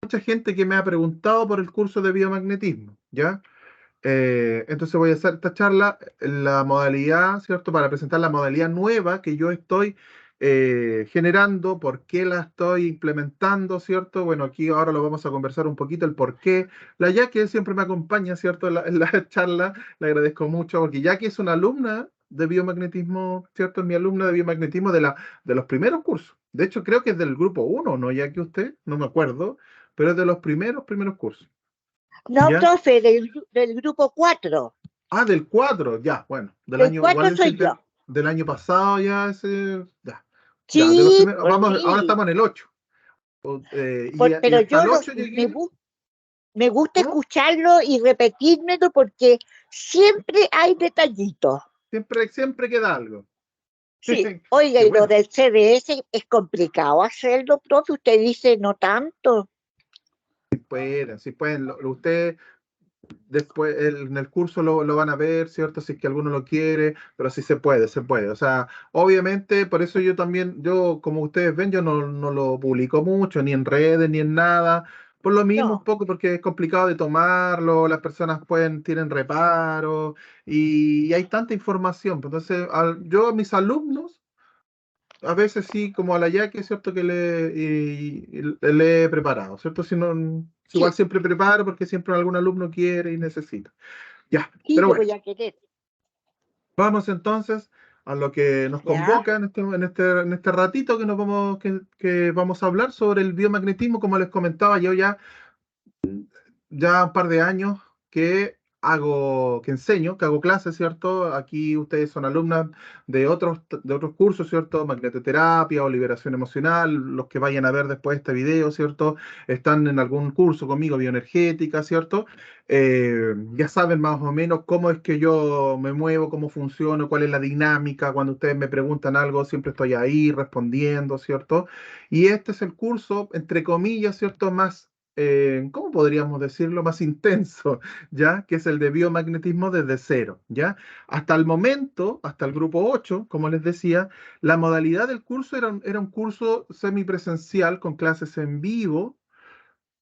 mucha gente que me ha preguntado por el curso de biomagnetismo, ¿ya? Entonces voy a hacer esta charla, la modalidad, ¿cierto? Para presentar la modalidad nueva que yo estoy generando, por qué la estoy implementando, ¿cierto? Bueno, aquí ahora lo vamos a conversar un poquito, el por qué. La Jackie siempre me acompaña, ¿cierto? En la charla, le agradezco mucho, porque Jackie es una alumna de biomagnetismo, ¿cierto? Es mi alumna de biomagnetismo de los primeros cursos. De hecho, creo que es del grupo uno, ¿no, Jackie, usted? No me acuerdo, pero es de los primeros cursos. No, ¿Ya? profe, del grupo 4. Ah, del 4 ya, bueno, del El año, igual 4 decir soy yo. del año pasado ya ese, ya, de los Sí, primeros, pues vamos, ahora sí. estamos en el 8, y Pero hasta yo el 8 me, llegué, me gusta ¿cómo? escucharlo y repetírmelo porque siempre hay detallitos. Siempre queda algo. Sí, oiga, Qué y lo bueno. del CDS es complicado hacerlo, profe. Usted dice no tanto. Si pueden, usted después en el curso lo van a ver, ¿cierto? Si es que alguno lo quiere, pero sí se puede, se puede. O sea, obviamente, por eso yo también, como ustedes ven, yo no lo publico mucho, ni en redes, ni en nada. Por lo mismo, un No, poco porque es complicado de tomarlo, las personas tienen reparos y hay tanta información. Entonces, yo a mis alumnos, a veces sí, como a la Yaque, ¿cierto? Que le he preparado, ¿cierto? Si no, igual sí, siempre preparo porque siempre algún alumno quiere y necesita. Ya, sí, pero yo bueno, voy a querer. vamos entonces a lo que nos ¿Ya? convoca en este ratito que vamos a hablar sobre el biomagnetismo. Como les comentaba, yo ya un par de años que enseño, que hago clases, ¿cierto? Aquí ustedes son alumnas de otros cursos, ¿cierto? Magnetoterapia o liberación emocional, los que vayan a ver después este video, ¿cierto? Están en algún curso conmigo, bioenergética, ¿cierto? Ya saben más o menos cómo es que yo me muevo, cómo funciono, cuál es la dinámica. Cuando ustedes me preguntan algo, siempre estoy ahí respondiendo, ¿cierto? Y este es el curso, entre comillas, ¿cierto? Más ¿cómo podríamos decirlo? Más intenso, ¿ya? Que es el de biomagnetismo desde cero, ¿ya? Hasta el momento, hasta el grupo 8, como les decía, la modalidad del curso era un curso semipresencial con clases en vivo,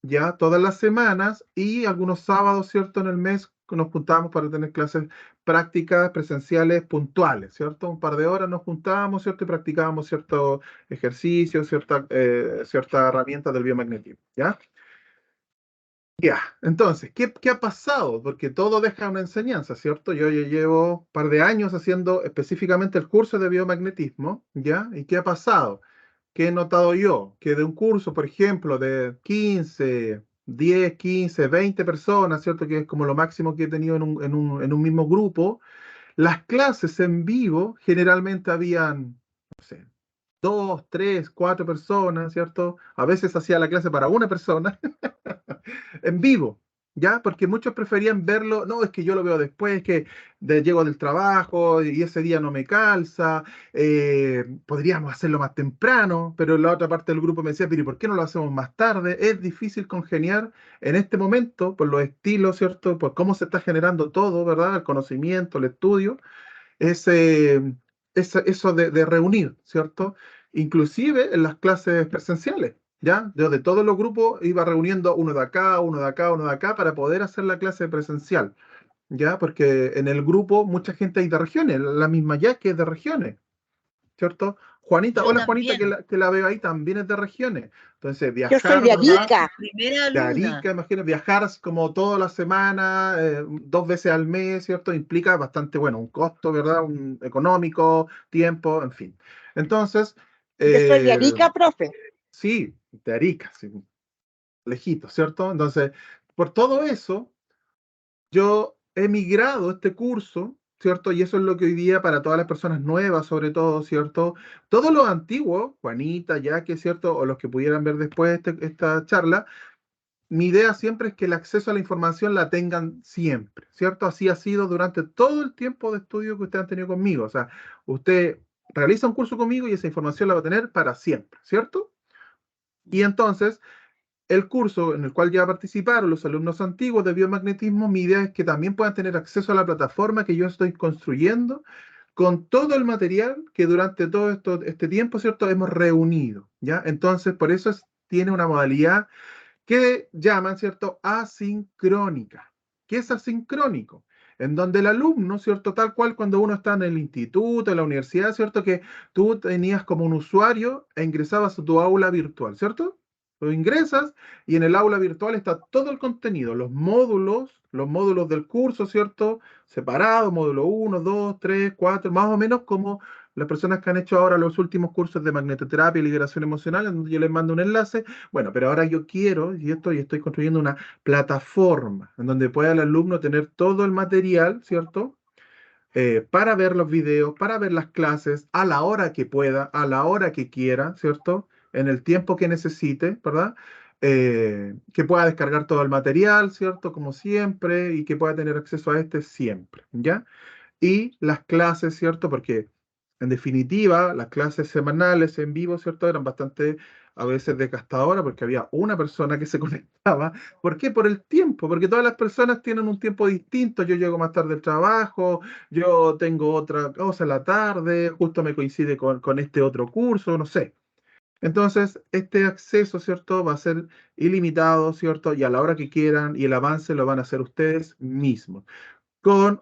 ¿ya? Todas las semanas y algunos sábados, ¿cierto? En el mes nos juntábamos para tener clases prácticas presenciales puntuales, ¿cierto? Un par de horas nos juntábamos, ¿cierto? Y practicábamos ciertos ejercicios, cierta herramientas del biomagnetismo, ¿ya? Ya, entonces, ¿qué ha pasado? Porque todo deja una enseñanza, ¿cierto? Yo ya llevo un par de años haciendo específicamente el curso de biomagnetismo, ¿ya? ¿Y qué ha pasado? ¿Qué he notado yo? Que de un curso, por ejemplo, de 15, 10, 15, 20 personas, ¿cierto? Que es como lo máximo que he tenido en un mismo grupo, las clases en vivo generalmente habían, no sé, dos, tres, cuatro personas, ¿cierto? A veces hacía la clase para una persona en vivo, ¿ya? Porque muchos preferían verlo, no, es que yo lo veo después, que llego del trabajo y ese día no me calza, podríamos hacerlo más temprano, pero la otra parte del grupo me decía, pero ¿y por qué no lo hacemos más tarde? Es difícil congeniar en este momento por los estilos, ¿cierto? Por cómo se está generando todo, ¿verdad? El conocimiento, el estudio, ese, eso de reunir, ¿cierto? Inclusive en las clases presenciales, ¿ya? Yo de todos los grupos iba reuniendo uno de acá, uno de acá, uno de acá para poder hacer la clase presencial, ¿ya? Porque en el grupo mucha gente hay de regiones, la misma ya que es de regiones, ¿cierto? Juanita, Yo hola Juanita, que también, la veo ahí, también es de regiones. Entonces, Yo soy viajar, de ¿verdad? Arica. primera De alumna. Arica, imagínate, viajar como toda la semana, 2 veces al mes, ¿cierto? Implica bastante, bueno, un costo, ¿verdad? Un económico, tiempo, en fin. Entonces, Yo soy de eh, Arica, profe. sí, de Arica, sí, lejito, ¿cierto? Entonces, por todo eso, yo he migrado este curso, ¿cierto? Y eso es lo que hoy día para todas las personas nuevas, sobre todo, ¿cierto? Todos los antiguos, Juanita, ya que, ¿cierto? O los que pudieran ver después esta charla, mi idea siempre es que el acceso a la información la tengan siempre, ¿cierto? Así ha sido durante todo el tiempo de estudio que ustedes han tenido conmigo. O sea, usted realiza un curso conmigo y esa información la va a tener para siempre, ¿cierto? Y entonces, el curso en el cual ya participaron los alumnos antiguos de biomagnetismo, mi idea es que también puedan tener acceso a la plataforma que yo estoy construyendo con todo el material que durante todo este tiempo, ¿cierto? Hemos reunido, ¿ya? Entonces, por eso tiene una modalidad que llaman, ¿cierto?, asincrónica. ¿Qué es asincrónico? En donde el alumno, ¿cierto? Tal cual cuando uno está en el instituto, en la universidad, ¿cierto? Que tú tenías como un usuario e ingresabas a tu aula virtual, ¿cierto? Tú ingresas y en el aula virtual está todo el contenido, los módulos del curso, ¿cierto? Separados, módulo 1, 2, 3, 4, más o menos como las personas que han hecho ahora los últimos cursos de magnetoterapia y liberación emocional, en donde yo les mando un enlace. Bueno, pero ahora yo quiero, y estoy construyendo una plataforma en donde pueda el alumno tener todo el material, ¿cierto? Para ver los videos, para ver las clases a la hora que pueda, a la hora que quiera, ¿cierto? En el tiempo que necesite, ¿verdad? Que pueda descargar todo el material, ¿cierto? Como siempre, y que pueda tener acceso a este siempre, ¿ya? Y las clases, ¿cierto? Porque en definitiva, las clases semanales en vivo, ¿cierto? Eran bastante a veces desgastadoras porque había una persona que se conectaba. ¿Por qué? Por el tiempo, porque todas las personas tienen un tiempo distinto. Yo llego más tarde al trabajo, yo tengo otra cosa en la tarde, justo me coincide con este otro curso, no sé. Entonces, este acceso, ¿cierto? Va a ser ilimitado, ¿cierto? Y a la hora que quieran, y el avance lo van a hacer ustedes mismos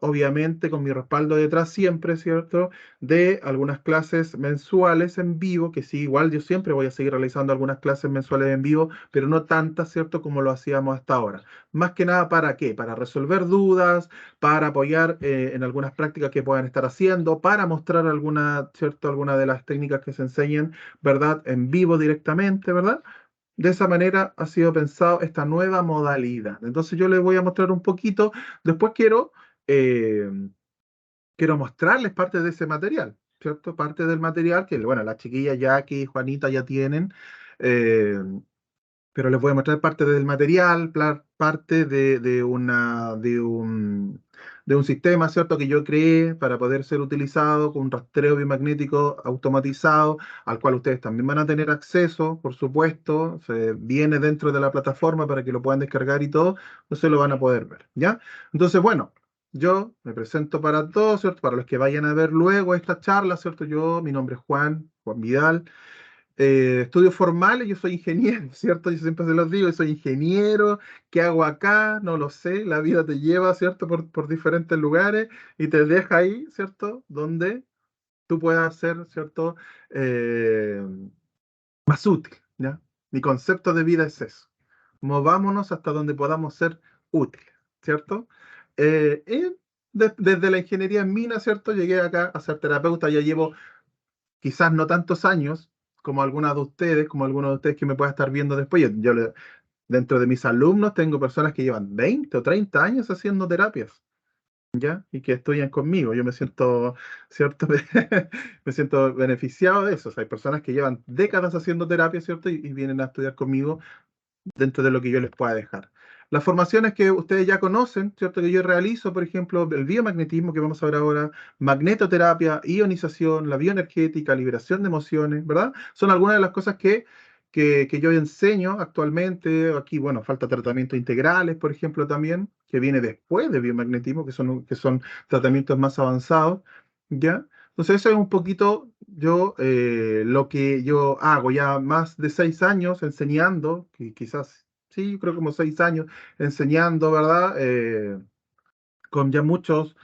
obviamente, con mi respaldo detrás siempre, ¿cierto? De algunas clases mensuales en vivo, que sí, igual yo siempre voy a seguir realizando algunas clases mensuales en vivo, pero no tantas, ¿cierto? Como lo hacíamos hasta ahora. Más que nada, ¿para qué? Para resolver dudas, para apoyar en algunas prácticas que puedan estar haciendo, para mostrar alguna, ¿cierto? Alguna de las técnicas que se enseñen, ¿verdad? En vivo directamente, ¿verdad? De esa manera ha sido pensado esta nueva modalidad. Entonces yo les voy a mostrar un poquito. Después eh, quiero mostrarles parte de ese material, ¿cierto? Parte del material que, bueno, las chiquillas Jackie y Juanita ya tienen. eh, pero les voy a mostrar parte del material, parte de un sistema, ¿cierto?, que yo creé para poder ser utilizado con un rastreo biomagnético automatizado, al cual ustedes también van a tener acceso, por supuesto, se viene dentro de la plataforma para que lo puedan descargar y todo, entonces lo van a poder ver, ¿ya? Entonces, bueno, yo me presento para todos, ¿cierto? Para los que vayan a ver luego esta charla, ¿cierto? Mi nombre es Juan Vidal. Estudios formales, yo soy ingeniero, ¿cierto? Yo siempre se los digo, soy ingeniero, ¿qué hago acá? No lo sé, la vida te lleva, ¿cierto? Por diferentes lugares y te deja ahí, ¿cierto? Donde tú puedas ser, ¿cierto? Eh, Más útil, ¿ya? Mi concepto de vida es eso. Movámonos hasta donde podamos ser útiles, ¿cierto? Y desde la ingeniería en mina, ¿cierto? Llegué acá a ser terapeuta, ya llevo quizás no tantos años como algunos de ustedes que me puedan estar viendo después. Dentro de mis alumnos tengo personas que llevan 20 o 30 años haciendo terapias, ¿ya? Y que estudian conmigo. Yo me siento, ¿cierto? Me siento beneficiado de eso. O sea, hay personas que llevan décadas haciendo terapia, ¿cierto? Y vienen a estudiar conmigo dentro de lo que yo les pueda dejar. Las formaciones que ustedes ya conocen, ¿cierto? Que yo realizo, por ejemplo, el biomagnetismo que vamos a ver ahora, magnetoterapia, ionización, la bioenergética, liberación de emociones, ¿verdad? Son algunas de las cosas que yo enseño actualmente. Aquí, bueno, falta tratamientos integrales, por ejemplo, también, que viene después de biomagnetismo, que son tratamientos más avanzados, ¿ya? Entonces, eso es un poquito lo que yo hago ya más de 6 años enseñando, quizás, sí, yo creo como 6 años enseñando, ¿verdad? Con ya muchos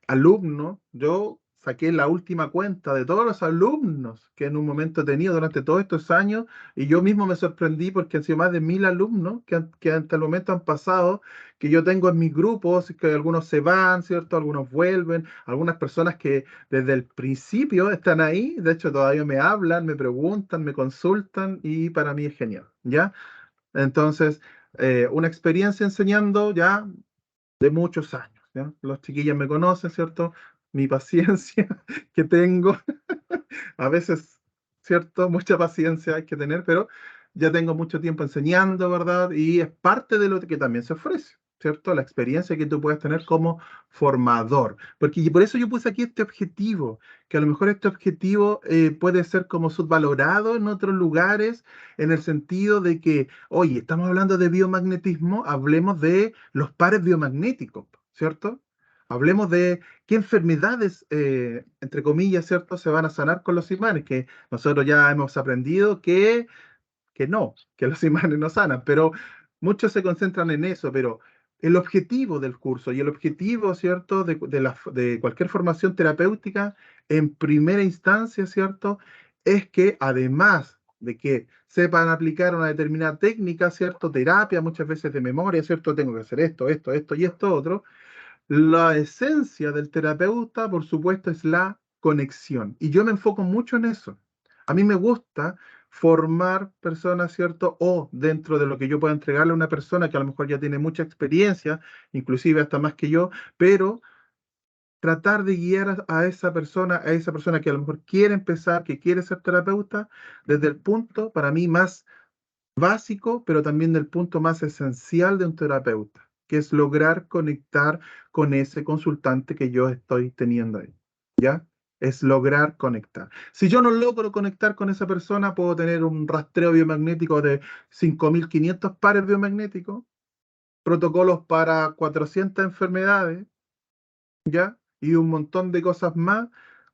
alumnos. Yo saqué la última cuenta de todos los alumnos que en un momento he tenido durante todos estos años y yo mismo me sorprendí porque han sido más de 1000 alumnos que hasta el momento han pasado, que yo tengo en mis grupos, que algunos se van, ¿cierto? Algunos vuelven, algunas personas que desde el principio están ahí, de hecho todavía me hablan, me preguntan, me consultan y para mí es genial, ¿ya? Entonces, una experiencia enseñando ya de muchos años, ¿ya? Los chiquillos me conocen, ¿cierto? Mi paciencia que tengo, a veces, ¿cierto? Mucha paciencia hay que tener, pero ya tengo mucho tiempo enseñando, ¿verdad? Y es parte de lo que también se ofrece, ¿cierto? La experiencia que tú puedes tener como formador. Porque y por eso yo puse aquí este objetivo, que a lo mejor este objetivo puede ser como subvalorado en otros lugares, en el sentido de que, oye, estamos hablando de biomagnetismo, hablemos de los pares biomagnéticos, ¿cierto? Hablemos de qué enfermedades, entre comillas, ¿cierto?, se van a sanar con los imanes, que nosotros ya hemos aprendido que no, que los imanes no sanan, pero muchos se concentran en eso, pero el objetivo del curso y el objetivo, ¿cierto?, de cualquier formación terapéutica, en primera instancia, ¿cierto?, es que además de que sepan aplicar una determinada técnica, ¿cierto?, terapia, muchas veces de memoria, ¿cierto?, tengo que hacer esto, esto, esto y esto otro. La esencia del terapeuta, por supuesto, es la conexión. Y yo me enfoco mucho en eso. A mí me gusta formar personas, ¿cierto? O dentro de lo que yo pueda entregarle a una persona que a lo mejor ya tiene mucha experiencia, inclusive hasta más que yo, pero tratar de guiar a esa persona que a lo mejor quiere empezar, que quiere ser terapeuta, desde el punto, para mí, más básico, pero también del punto más esencial de un terapeuta, que es lograr conectar con ese consultante que yo estoy teniendo ahí, ¿ya? Es lograr conectar. Si yo no logro conectar con esa persona, puedo tener un rastreo biomagnético de 5.500 pares biomagnéticos, protocolos para 400 enfermedades, ¿ya? Y un montón de cosas más,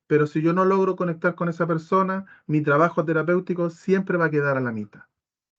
pero si yo no logro conectar con esa persona, mi trabajo terapéutico siempre va a quedar a la mitad.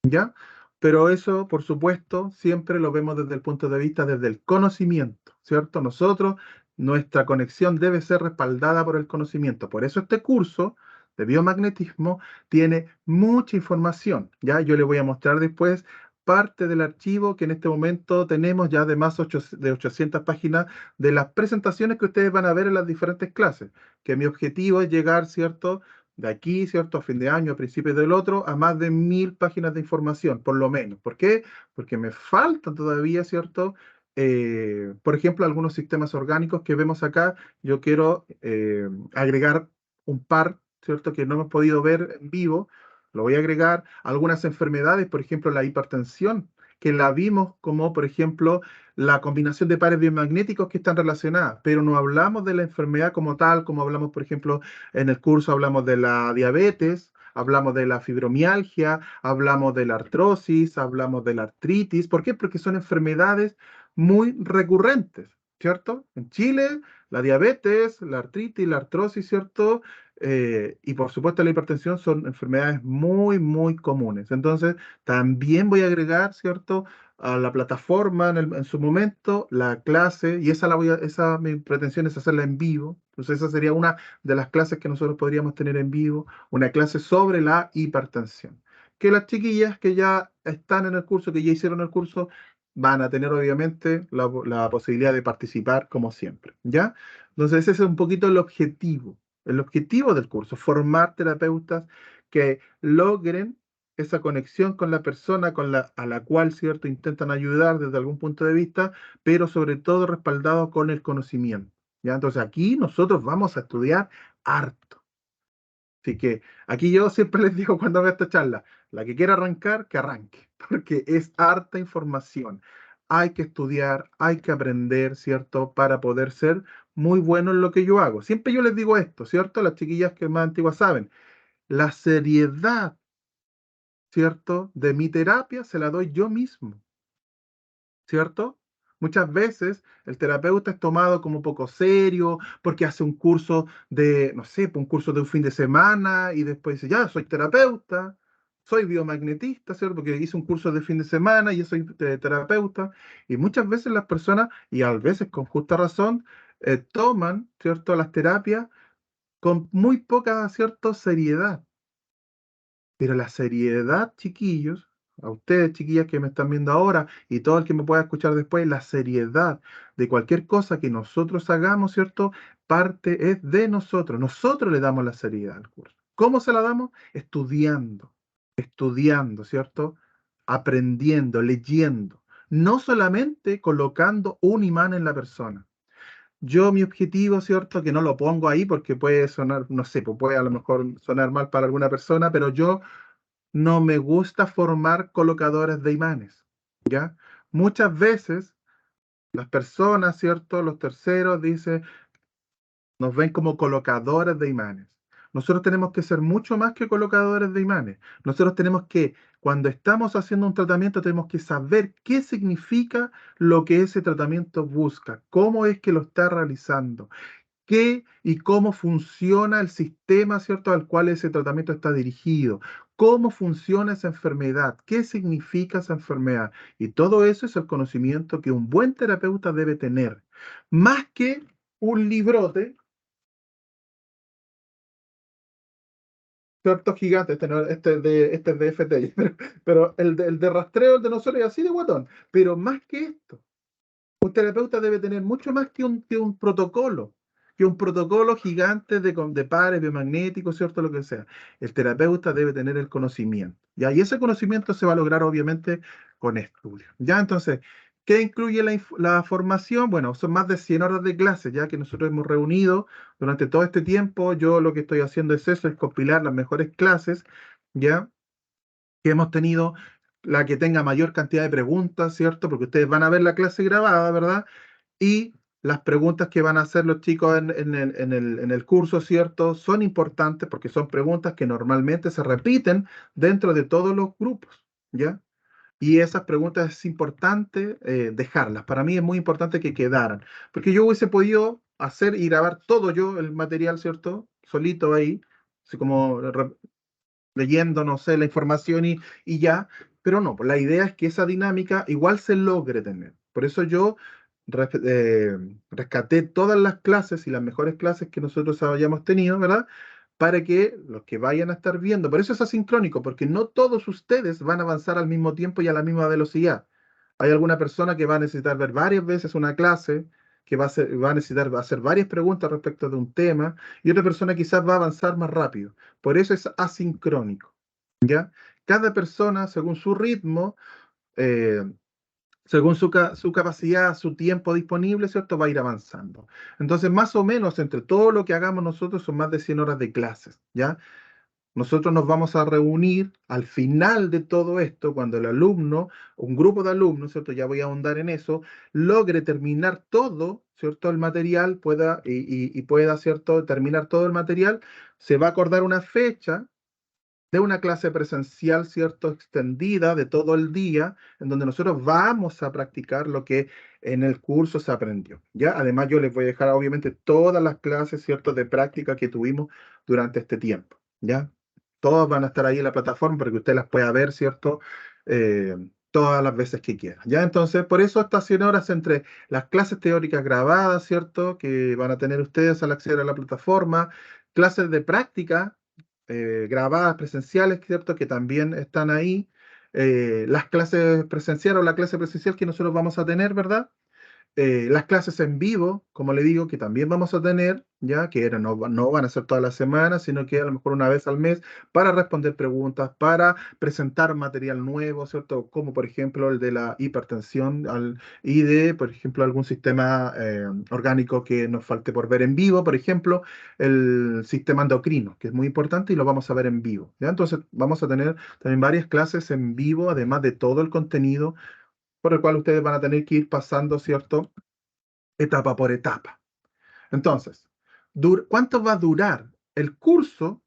¿Ya? Pero eso, por supuesto, siempre lo vemos desde el punto de vista, desde el conocimiento, ¿cierto? Nosotros, nuestra conexión debe ser respaldada por el conocimiento. Por eso este curso de biomagnetismo tiene mucha información, ¿ya? Yo le voy a mostrar después parte del archivo que en este momento tenemos ya de de 800 páginas de las presentaciones que ustedes van a ver en las diferentes clases, que mi objetivo es llegar, ¿cierto?, de aquí, ¿cierto? A fin de año, a principios del otro, a más de 1.000 páginas de información, por lo menos. ¿Por qué? Porque me faltan todavía, ¿cierto? Por ejemplo, algunos sistemas orgánicos que vemos acá, yo quiero agregar un par, ¿cierto? Que no hemos podido ver en vivo, lo voy a agregar. Algunas enfermedades, por ejemplo, la hipertensión, que la vimos como, por ejemplo, la combinación de pares biomagnéticos que están relacionadas, pero no hablamos de la enfermedad como tal, como hablamos, por ejemplo, en el curso hablamos de la diabetes, hablamos de la fibromialgia, hablamos de la artrosis, hablamos de la artritis. ¿Por qué? Porque son enfermedades muy recurrentes, ¿cierto? En Chile, la diabetes, la artritis, la artrosis, ¿cierto? Y por supuesto la hipertensión son enfermedades muy, muy comunes. Entonces, también voy a agregar, ¿cierto?, a la plataforma en su momento, la clase, y esa mi pretensión es hacerla en vivo. Entonces, esa sería una de las clases que nosotros podríamos tener en vivo, una clase sobre la hipertensión. Que las chiquillas que ya están en el curso, que ya hicieron el curso, van a tener obviamente la posibilidad de participar como siempre, ¿ya? Entonces, ese es un poquito el objetivo del curso, formar terapeutas que logren esa conexión con la persona a la cual, ¿cierto?, intentan ayudar desde algún punto de vista, pero sobre todo respaldado con el conocimiento. ¿Ya? Entonces aquí nosotros vamos a estudiar harto. Así que aquí yo siempre les digo cuando hago esta charla, la que quiera arrancar, que arranque, porque es harta información. Hay que estudiar, hay que aprender, ¿cierto?, para poder ser muy bueno en lo que yo hago. Siempre yo les digo esto, ¿cierto? Las chiquillas que más antiguas saben, la seriedad, ¿cierto?, de mi terapia se la doy yo mismo, ¿cierto? Muchas veces el terapeuta es tomado como poco serio porque hace un curso de, no sé, un curso de un fin de semana y después dice, ya, soy terapeuta, soy biomagnetista, ¿cierto? Porque hice un curso de fin de semana y yo soy terapeuta. Y muchas veces las personas, y a veces con justa razón, toman, ¿cierto?, las terapias con muy poca, ¿cierto?, seriedad. Pero la seriedad, chiquillos, a ustedes, chiquillas que me están viendo ahora y todo el que me pueda escuchar después, la seriedad de cualquier cosa que nosotros hagamos, ¿cierto? Parte es de nosotros. Nosotros le damos la seriedad al curso. ¿Cómo se la damos? Estudiando, ¿cierto? Aprendiendo, leyendo. No solamente colocando un imán en la persona. Yo, mi objetivo, ¿cierto? Que no lo pongo ahí porque puede sonar, no sé, pues puede a lo mejor sonar mal para alguna persona, pero yo no me gusta formar colocadores de imanes, ¿ya? Muchas veces las personas, ¿cierto? Los terceros dicen, nos ven como colocadores de imanes. Nosotros tenemos que ser mucho más que colocadores de imanes. Nosotros tenemos que, cuando estamos haciendo un tratamiento, tenemos que saber qué significa lo que ese tratamiento busca, cómo es que lo está realizando, qué y cómo funciona el sistema, ¿cierto?, al cual ese tratamiento está dirigido, cómo funciona esa enfermedad, qué significa esa enfermedad. Y todo eso es el conocimiento que un buen terapeuta debe tener, más que un librote, cierto gigante, este es de FTI, pero el de rastreo, el de nosotros es así de guatón, pero más que esto. Un terapeuta debe tener mucho más que un protocolo gigante de pares biomagnéticos, ¿cierto? Lo que sea. El terapeuta debe tener el conocimiento, ¿ya? Y ese conocimiento se va a lograr, obviamente, con estudio, ¿ya? Entonces, ¿qué incluye la formación? Bueno, son más de 100 horas de clase, ya que nosotros hemos reunido durante todo este tiempo. Yo lo que estoy haciendo es eso, es compilar las mejores clases, ¿ya? Que hemos tenido, la que tenga mayor cantidad de preguntas, ¿cierto? Porque ustedes van a ver la clase grabada, ¿verdad? Y las preguntas que van a hacer los chicos en el curso, ¿cierto? Son importantes porque son preguntas que normalmente se repiten dentro de todos los grupos, ¿ya? Y esas preguntas es importante dejarlas. Para mí es muy importante que quedaran, porque yo hubiese podido hacer y grabar todo yo, el material, ¿cierto? Solito ahí, así como leyendo, no sé, la información y ya, pero no, pues la idea es que esa dinámica igual se logre tener. Por eso yo rescaté todas las clases y las mejores clases que nosotros hayamos tenido, ¿verdad? Para que los que vayan a estar viendo, por eso es asincrónico, porque no todos ustedes van a avanzar al mismo tiempo y a la misma velocidad. Hay alguna persona que va a necesitar ver varias veces una clase, que va a necesitar hacer varias preguntas respecto de un tema, y otra persona quizás va a avanzar más rápido. Por eso es asincrónico, ¿ya? Cada persona, según su ritmo, eh, según su capacidad, su tiempo disponible, ¿cierto? Va a ir avanzando. Entonces, más o menos, entre todo lo que hagamos nosotros, son más de 100 horas de clases, ¿ya? Nosotros nos vamos a reunir al final de todo esto, cuando el alumno, un grupo de alumnos, ¿cierto? Ya voy a ahondar en eso, logre terminar todo, ¿cierto? El material, y pueda, ¿cierto? Terminar todo el material, se va a acordar una fecha de una clase presencial, ¿cierto? Extendida de todo el día, en donde nosotros vamos a practicar lo que en el curso se aprendió, ¿ya? Además, yo les voy a dejar, obviamente, todas las clases, ¿cierto? De práctica que tuvimos durante este tiempo, ¿ya? Todas van a estar ahí en la plataforma para que usted las pueda ver, ¿cierto? Eh, todas las veces que quiera, ¿ya? Entonces, por eso estas 100 horas entre las clases teóricas grabadas, ¿cierto? Que van a tener ustedes al acceder a la plataforma, clases de práctica grabadas presenciales, ¿cierto? Que también están ahí. Las clases presenciales o la clase presencial que nosotros vamos a tener, ¿verdad? Las clases en vivo, como le digo, que también vamos a tener, ya que no van a ser todas las semanas, sino que a lo mejor una vez al mes, para responder preguntas, para presentar material nuevo, ¿cierto? Como por ejemplo el de la hipertensión y de, por ejemplo, algún sistema orgánico que nos falte por ver en vivo, por ejemplo, el sistema endocrino, que es muy importante y lo vamos a ver en vivo, ¿ya? Entonces vamos a tener también varias clases en vivo, además de todo el contenido por el cual ustedes van a tener que ir pasando, ¿cierto? Etapa por etapa. Entonces, ¿cuánto va a durar el curso,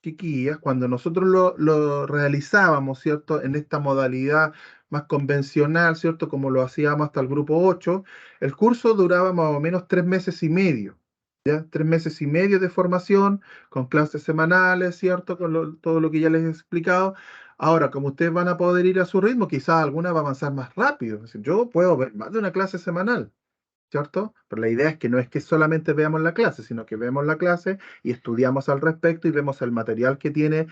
chiquillas, cuando nosotros lo realizábamos, ¿cierto? En esta modalidad más convencional, ¿cierto? Como lo hacíamos hasta el grupo 8, el curso duraba más o menos 3 meses y medio. ¿Ya? 3 meses y medio de formación, con clases semanales, ¿cierto? Con todo lo que ya les he explicado. Ahora, como ustedes van a poder ir a su ritmo, quizás alguna va a avanzar más rápido. Es decir, yo puedo ver más de una clase semanal. ¿Cierto? Pero la idea es que no es que solamente veamos la clase, sino que vemos la clase y estudiamos al respecto y vemos el material que tiene,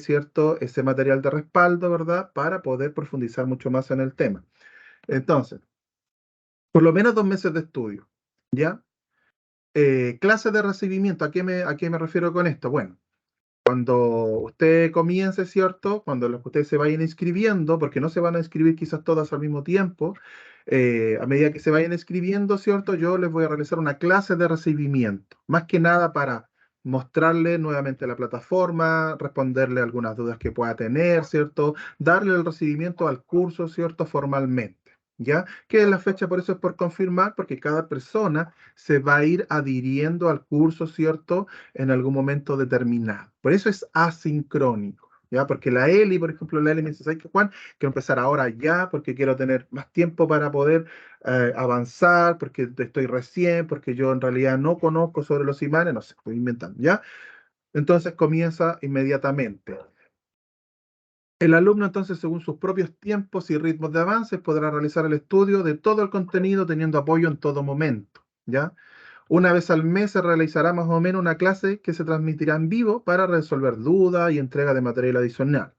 ¿cierto? Ese material de respaldo, ¿verdad? Para poder profundizar mucho más en el tema. Entonces, por lo menos 2 meses de estudio, ¿ya? Clases de recibimiento, ¿a qué me refiero con esto? Bueno, cuando usted comience, ¿cierto? Cuando ustedes se vayan inscribiendo, porque no se van a inscribir quizás todas al mismo tiempo, a medida que se vayan inscribiendo, ¿cierto? Yo les voy a realizar una clase de recibimiento, más que nada para mostrarle nuevamente la plataforma, responderle algunas dudas que pueda tener, ¿cierto? Darle el recibimiento al curso, ¿cierto? Formalmente. ¿Ya? Que la fecha por eso es por confirmar, porque cada persona se va a ir adhiriendo al curso, ¿cierto? En algún momento determinado. Por eso es asincrónico, ¿ya? Porque la Eli, por ejemplo, la Eli me dice, ¿sabes qué, Juan? Quiero empezar ahora ya porque quiero tener más tiempo para poder avanzar, porque estoy recién, porque yo en realidad no conozco sobre los imanes, no sé, estoy inventando, ¿ya? Entonces comienza inmediatamente. El alumno entonces, según sus propios tiempos y ritmos de avances, podrá realizar el estudio de todo el contenido teniendo apoyo en todo momento, ¿ya? Una vez al mes se realizará más o menos una clase que se transmitirá en vivo para resolver dudas y entrega de material adicional.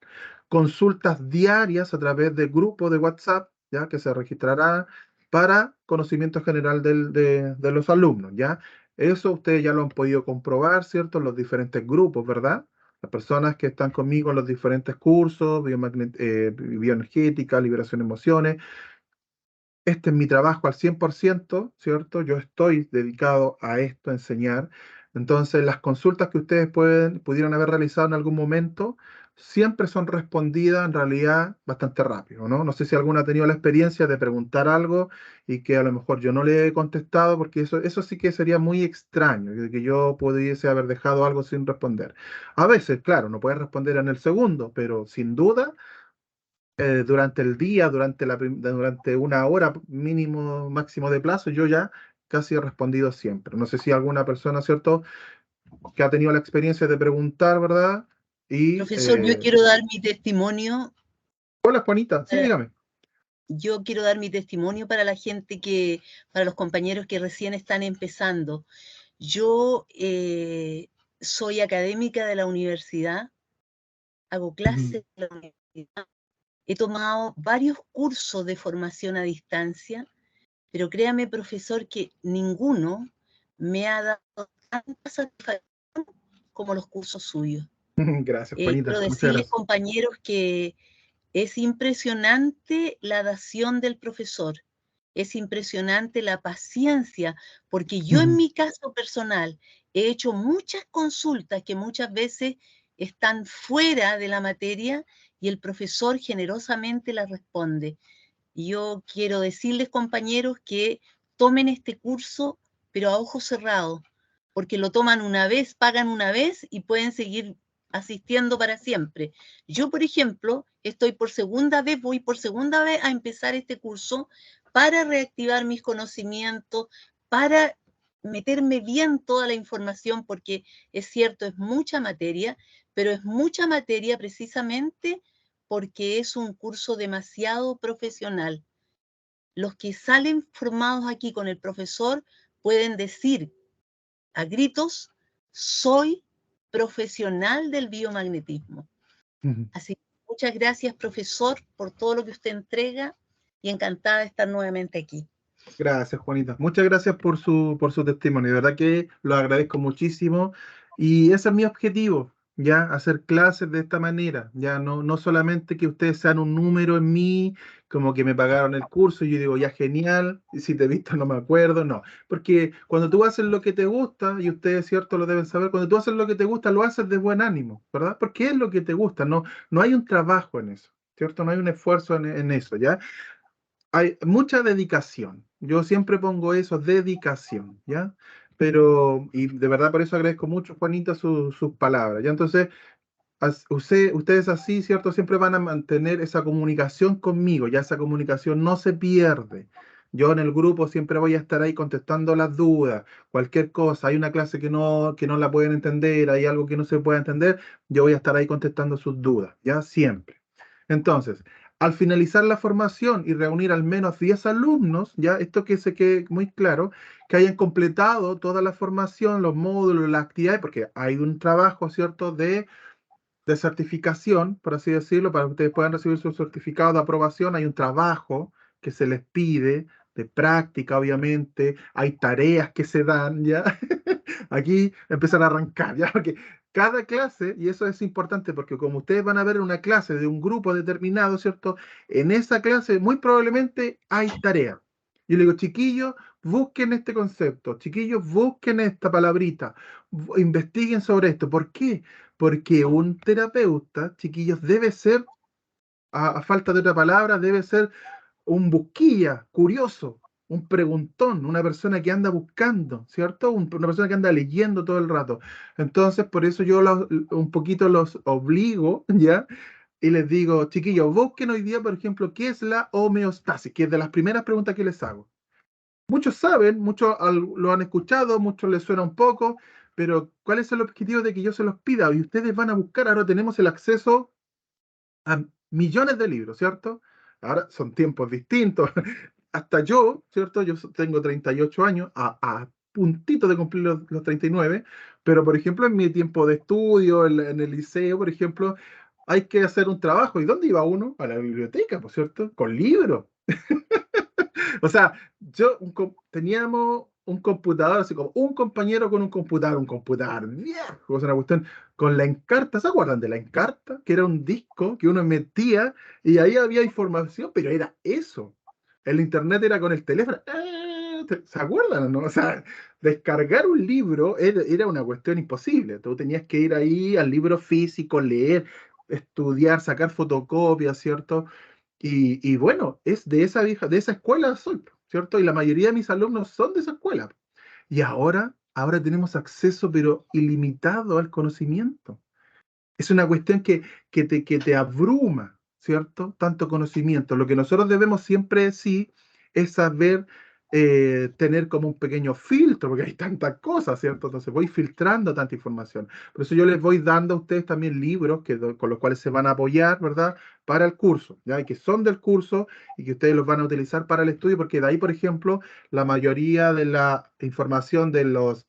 Consultas diarias a través de grupo de WhatsApp, ¿ya? Que se registrará para conocimiento general de los alumnos, ¿ya? Eso ustedes ya lo han podido comprobar, ¿cierto? En los diferentes grupos, ¿verdad? Las personas que están conmigo en los diferentes cursos, bioenergética, liberación de emociones, este es mi trabajo al 100%, ¿cierto? Yo estoy dedicado a esto, a enseñar. Entonces, las consultas que ustedes pudieron haber realizado en algún momento, siempre son respondidas en realidad bastante rápido, ¿no? No sé si alguna ha tenido la experiencia de preguntar algo y que a lo mejor yo no le he contestado, porque eso sí que sería muy extraño, que yo pudiese haber dejado algo sin responder. A veces, claro, no puedes responder en el segundo, pero sin duda durante el día, durante una hora mínimo, máximo de plazo, yo ya casi he respondido siempre. No sé si alguna persona, ¿cierto?, que ha tenido la experiencia de preguntar, ¿verdad? Y, Profesor, yo quiero dar mi testimonio. hola, Juanita, sí, dígame. Yo quiero dar mi testimonio para la gente para los compañeros que recién están empezando. Yo soy académica de la universidad, hago clases de la universidad, he tomado varios cursos de formación a distancia, pero créame, profesor, que ninguno me ha dado tanta satisfacción como los cursos suyos. Gracias, Juanita, Quiero muchas decirles, gracias. compañeros, que es impresionante la dación del profesor, es impresionante la paciencia, porque yo en mi caso personal he hecho muchas consultas que muchas veces están fuera de la materia y el profesor generosamente las responde. Y yo quiero decirles, compañeros, que tomen este curso, pero a ojos cerrados, porque lo toman una vez, pagan una vez y pueden seguir asistiendo para siempre. Yo, por ejemplo, voy por segunda vez a empezar este curso para reactivar mis conocimientos, para meterme bien toda la información, porque es cierto, es mucha materia, pero es mucha materia precisamente porque es un curso demasiado profesional. Los que salen formados aquí con el profesor pueden decir a gritos: soy profesional del biomagnetismo. Así que muchas gracias, profesor, por todo lo que usted entrega y encantada de estar nuevamente aquí. Gracias, Juanita. Muchas gracias por su testimonio. De verdad que lo agradezco muchísimo. Y ese es mi objetivo, ya, hacer clases de esta manera. Ya no solamente que ustedes sean un número en mí, como que me pagaron el curso y yo digo, ya genial, y si te he visto no me acuerdo, no. Porque cuando tú haces lo que te gusta, y ustedes, cierto, lo deben saber, cuando tú haces lo que te gusta, lo haces de buen ánimo, ¿verdad? Porque es lo que te gusta, no hay un trabajo en eso, ¿cierto? No hay un esfuerzo en eso, ¿ya? Hay mucha dedicación. Yo siempre pongo eso, dedicación, ¿ya? Pero, y de verdad por eso agradezco mucho, Juanita, sus palabras, ¿ya? Entonces, ustedes así, ¿cierto? Siempre van a mantener esa comunicación conmigo, ya esa comunicación no se pierde. Yo en el grupo siempre voy a estar ahí contestando las dudas, cualquier cosa, hay una clase que no la pueden entender, hay algo que no se puede entender, yo voy a estar ahí contestando sus dudas, ¿ya? Siempre. Entonces, al finalizar la formación y reunir al menos 10 alumnos, ya esto que se quede muy claro, que hayan completado toda la formación, los módulos, las actividades, porque hay un trabajo, ¿cierto?, de certificación, por así decirlo, para que ustedes puedan recibir su certificado de aprobación. Hay un trabajo que se les pide, de práctica, obviamente, hay tareas que se dan, ¿ya? Aquí empiezan a arrancar, ¿ya? Porque cada clase, y eso es importante, porque como ustedes van a ver una clase de un grupo determinado, ¿cierto? En esa clase muy probablemente hay tarea. Yo le digo, chiquillos, busquen este concepto, chiquillos, busquen esta palabrita, investiguen sobre esto. ¿Por qué? Porque un terapeuta, chiquillos, debe ser, a falta de otra palabra, debe ser un busquilla, curioso, un preguntón, una persona que anda buscando, ¿cierto? Una persona que anda leyendo todo el rato. Entonces, por eso yo un poquito los obligo, ¿ya? Y les digo, chiquillos, busquen hoy día, por ejemplo, qué es la homeostasis, que es de las primeras preguntas que les hago. Muchos saben, muchos lo han escuchado, muchos les suena un poco, pero ¿cuál es el objetivo de que yo se los pida? Y ustedes van a buscar, ahora tenemos el acceso a millones de libros, ¿cierto? Ahora son tiempos distintos. Hasta yo, ¿cierto? Yo tengo 38 años, a puntito de cumplir los 39, pero por ejemplo en mi tiempo de estudio, en el liceo, por ejemplo, hay que hacer un trabajo. ¿Y dónde iba uno? A la biblioteca, por cierto, con libros. O sea, teníamos un computador, así como un compañero con un computador viejo, o sea, una cuestión con la Encarta. ¿Se acuerdan de la Encarta? Que era un disco que uno metía y ahí había información, pero era eso. El internet era con el teléfono. ¿Se acuerdan, no? O sea, descargar un libro era una cuestión imposible. Tú tenías que ir ahí al libro físico, leer, estudiar, sacar fotocopias, ¿cierto? Y bueno, es de esa escuela soy, ¿cierto? Y la mayoría de mis alumnos son de esa escuela. Y ahora tenemos acceso, pero ilimitado al conocimiento. Es una cuestión que te abruma, ¿cierto? Tanto conocimiento. Lo que nosotros debemos siempre sí es saber tener como un pequeño filtro, porque hay tantas cosas, ¿cierto? Entonces voy filtrando tanta información. Por eso yo les voy dando a ustedes también libros con los cuales se van a apoyar, ¿verdad? Para el curso, ¿ya? Y que son del curso y que ustedes los van a utilizar para el estudio, porque de ahí, por ejemplo, la mayoría de la información de los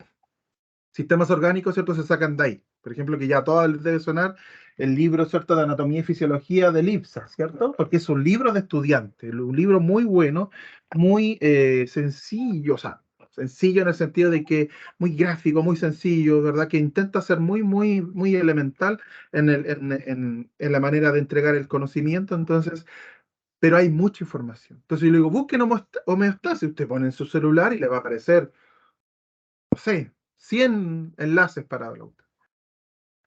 sistemas orgánicos, ¿cierto? Se sacan de ahí. Por ejemplo, que ya a todos les debe sonar el libro, ¿cierto? De Anatomía y Fisiología de Lipsa, ¿cierto? Porque es un libro de estudiante, un libro muy bueno, muy sencillo, o sea, sencillo en el sentido de que muy gráfico, muy sencillo, ¿verdad? Que intenta ser muy, muy, muy elemental en la manera de entregar el conocimiento, entonces, pero hay mucha información. Entonces yo le digo, busquen homeostasis, usted pone en su celular y le va a aparecer, no sé, 100 enlaces para hablar,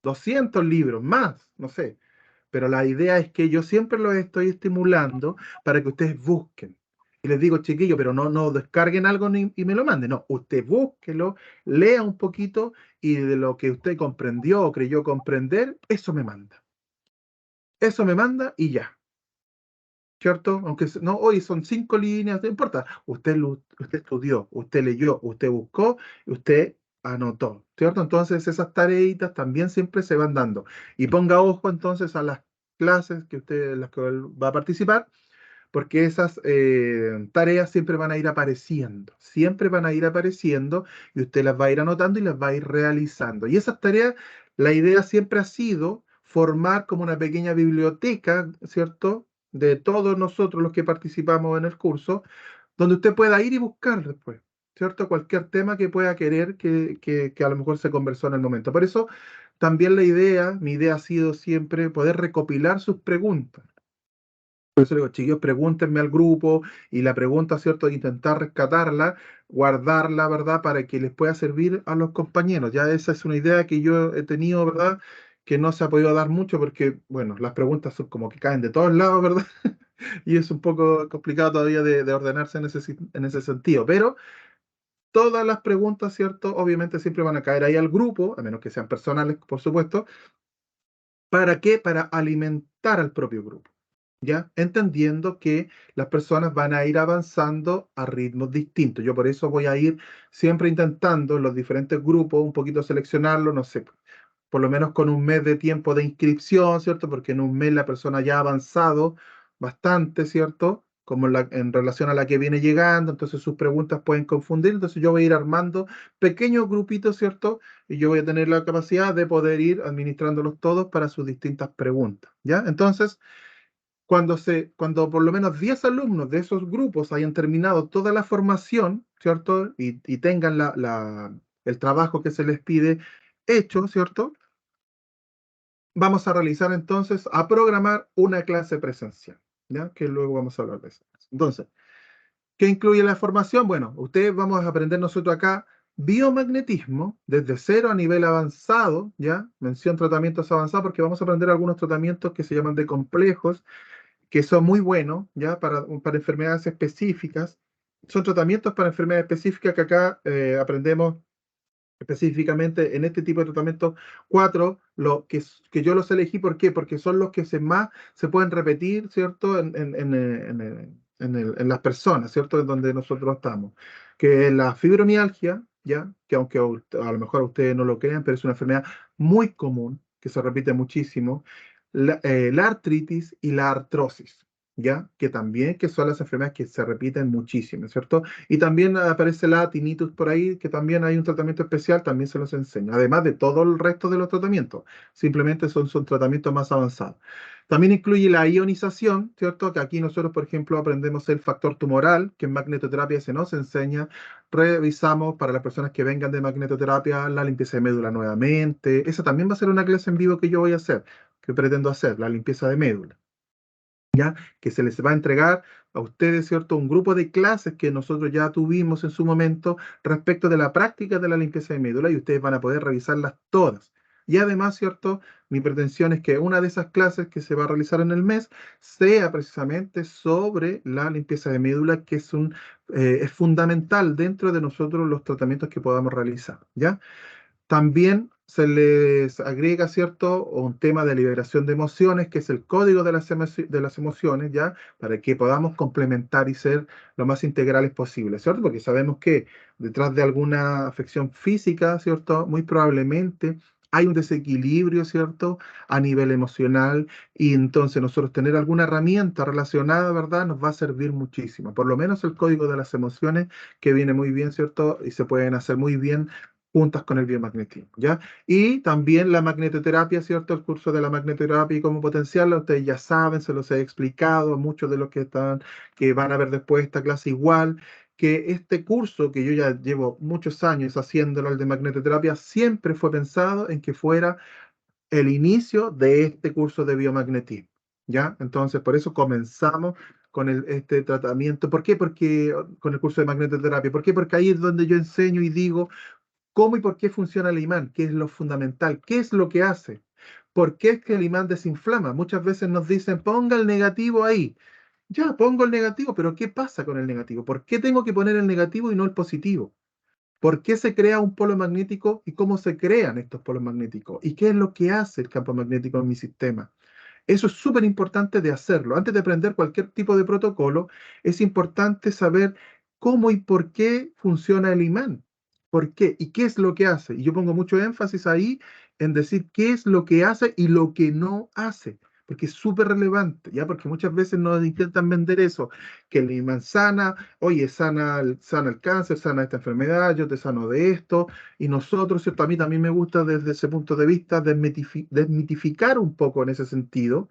200 libros más, no sé. Pero la idea es que yo siempre los estoy estimulando para que ustedes busquen. Y les digo, chiquillo, pero no descarguen algo y me lo manden. No, usted búsquelo, lea un poquito y de lo que usted comprendió o creyó comprender, eso me manda. Eso me manda y ya. ¿Cierto? Aunque no, hoy son 5 líneas, no importa. Usted estudió, usted leyó, usted buscó, usted anotó, ¿cierto? Entonces esas tareitas también siempre se van dando. Y ponga ojo entonces a las clases que usted, en las que él va a participar, porque esas tareas siempre van a ir apareciendo y usted las va a ir anotando y las va a ir realizando. Y esas tareas, la idea siempre ha sido formar como una pequeña biblioteca, ¿cierto? De todos nosotros los que participamos en el curso, donde usted pueda ir y buscar después, ¿cierto? Cualquier tema que pueda querer que a lo mejor se conversó en el momento. Por eso también mi idea ha sido siempre poder recopilar sus preguntas. Por eso le digo, chiquillos, pregúntenme al grupo y la pregunta, ¿cierto? Intentar rescatarla, guardarla, ¿verdad? Para que les pueda servir a los compañeros. Ya esa es una idea que yo he tenido, ¿verdad? Que no se ha podido dar mucho porque, bueno, las preguntas son como que caen de todos lados, ¿verdad? Y es un poco complicado todavía de ordenarse en ese sentido. Pero todas las preguntas, ¿cierto? Obviamente siempre van a caer ahí al grupo, a menos que sean personales, por supuesto. ¿Para qué? Para alimentar al propio grupo. ¿Ya? Entendiendo que las personas van a ir avanzando a ritmos distintos. Yo por eso voy a ir siempre intentando en los diferentes grupos un poquito seleccionarlo, no sé, por lo menos con un mes de tiempo de inscripción, ¿cierto? Porque en un mes la persona ya ha avanzado bastante, ¿cierto? Como en relación a la que viene llegando, entonces sus preguntas pueden confundir, entonces yo voy a ir armando pequeños grupitos, ¿cierto? Y yo voy a tener la capacidad de poder ir administrándolos todos para sus distintas preguntas, ¿ya? Entonces, cuando por lo menos 10 alumnos de esos grupos hayan terminado toda la formación, ¿cierto? Y tengan el trabajo que se les pide hecho, ¿cierto? Vamos a realizar entonces, a programar una clase presencial, ¿ya? Que luego vamos a hablar de eso. Entonces, ¿qué incluye la formación? Bueno, ustedes vamos a aprender nosotros acá biomagnetismo desde cero a nivel avanzado, ¿ya? Mención tratamientos avanzados, porque vamos a aprender algunos tratamientos que se llaman de complejos, que son muy buenos, ¿ya? Para enfermedades específicas. Son tratamientos para enfermedades específicas que acá aprendemos específicamente en este tipo de tratamientos, 4, que yo los elegí. ¿Por qué? Porque son los que más se pueden repetir, ¿cierto? En las personas, ¿cierto? En donde nosotros estamos. Que es la fibromialgia, ¿ya? Que aunque a lo mejor ustedes no lo crean, pero es una enfermedad muy común, que se repite muchísimo. la artritis y la artrosis, ¿ya? Que también que son las enfermedades que se repiten muchísimo, ¿cierto? Y también aparece la tinnitus por ahí, que también hay un tratamiento especial, también se los enseño, además de todo el resto de los tratamientos, simplemente son tratamientos más avanzados. También incluye la ionización, ¿cierto? Que aquí nosotros, por ejemplo, aprendemos el factor tumoral, que en magnetoterapia se nos enseña. Revisamos para las personas que vengan de magnetoterapia la limpieza de médula nuevamente. Esa también va a ser una clase en vivo que yo voy a hacer, que pretendo hacer, la limpieza de médula, ¿ya? Que se les va a entregar a ustedes, ¿cierto? Un grupo de clases que nosotros ya tuvimos en su momento respecto de la práctica de la limpieza de médula y ustedes van a poder revisarlas todas. Y además, ¿cierto? Mi pretensión es que una de esas clases que se va a realizar en el mes sea precisamente sobre la limpieza de médula, que es fundamental dentro de nosotros los tratamientos que podamos realizar, ¿ya? También se les agrega, ¿cierto?, un tema de liberación de emociones, que es el código de las emociones, ¿ya? Para que podamos complementar y ser lo más integrales posible, ¿cierto? Porque sabemos que detrás de alguna afección física, ¿cierto?, muy probablemente hay un desequilibrio, ¿cierto?, a nivel emocional, y entonces nosotros tener alguna herramienta relacionada, ¿verdad?, nos va a servir muchísimo. Por lo menos el código de las emociones, que viene muy bien, ¿cierto?, y se pueden hacer muy bien juntas con el biomagnetismo, ¿ya? Y también la magnetoterapia, ¿cierto? El curso de la magnetoterapia y cómo potenciarla, ustedes ya saben, se los he explicado a muchos de los que van a ver después esta clase igual, que este curso que yo ya llevo muchos años haciéndolo, el de magnetoterapia, siempre fue pensado en que fuera el inicio de este curso de biomagnetismo, ¿ya? Entonces, por eso comenzamos con este tratamiento. ¿Por qué? Porque con el curso de magnetoterapia. ¿Por qué? Porque ahí es donde yo enseño y digo cómo y por qué funciona el imán, qué es lo fundamental, qué es lo que hace, por qué es que el imán desinflama. Muchas veces nos dicen, ponga el negativo ahí. Ya, pongo el negativo, pero ¿qué pasa con el negativo? ¿Por qué tengo que poner el negativo y no el positivo? ¿Por qué se crea un polo magnético y cómo se crean estos polos magnéticos? ¿Y qué es lo que hace el campo magnético en mi sistema? Eso es súper importante de hacerlo. Antes de aprender cualquier tipo de protocolo, es importante saber cómo y por qué funciona el imán. ¿Por qué? ¿Y qué es lo que hace? Y yo pongo mucho énfasis ahí en decir qué es lo que hace y lo que no hace. Porque es súper relevante, ¿ya? Porque muchas veces nos intentan vender eso, que el imán sana, oye, sana el cáncer, sana esta enfermedad, yo te sano de esto, y nosotros, ¿cierto? A mí también me gusta desde ese punto de vista desmitificar un poco en ese sentido,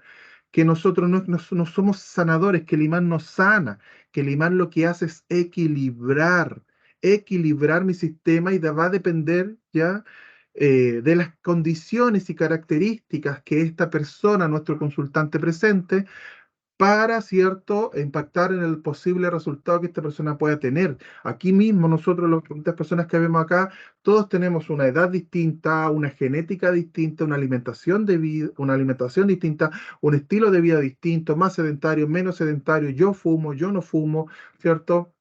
que nosotros no somos sanadores, que el imán nos sana, que el imán lo que hace es equilibrar mi sistema y va a depender ya de las condiciones y características que esta persona, nuestro consultante presente, para, ¿cierto?, impactar en el posible resultado que esta persona pueda tener. Aquí mismo nosotros, las personas que vemos acá, todos tenemos una edad distinta, una genética distinta, una alimentación distinta, un estilo de vida distinto, más sedentario, menos sedentario, yo fumo, yo no fumo, ¿cierto?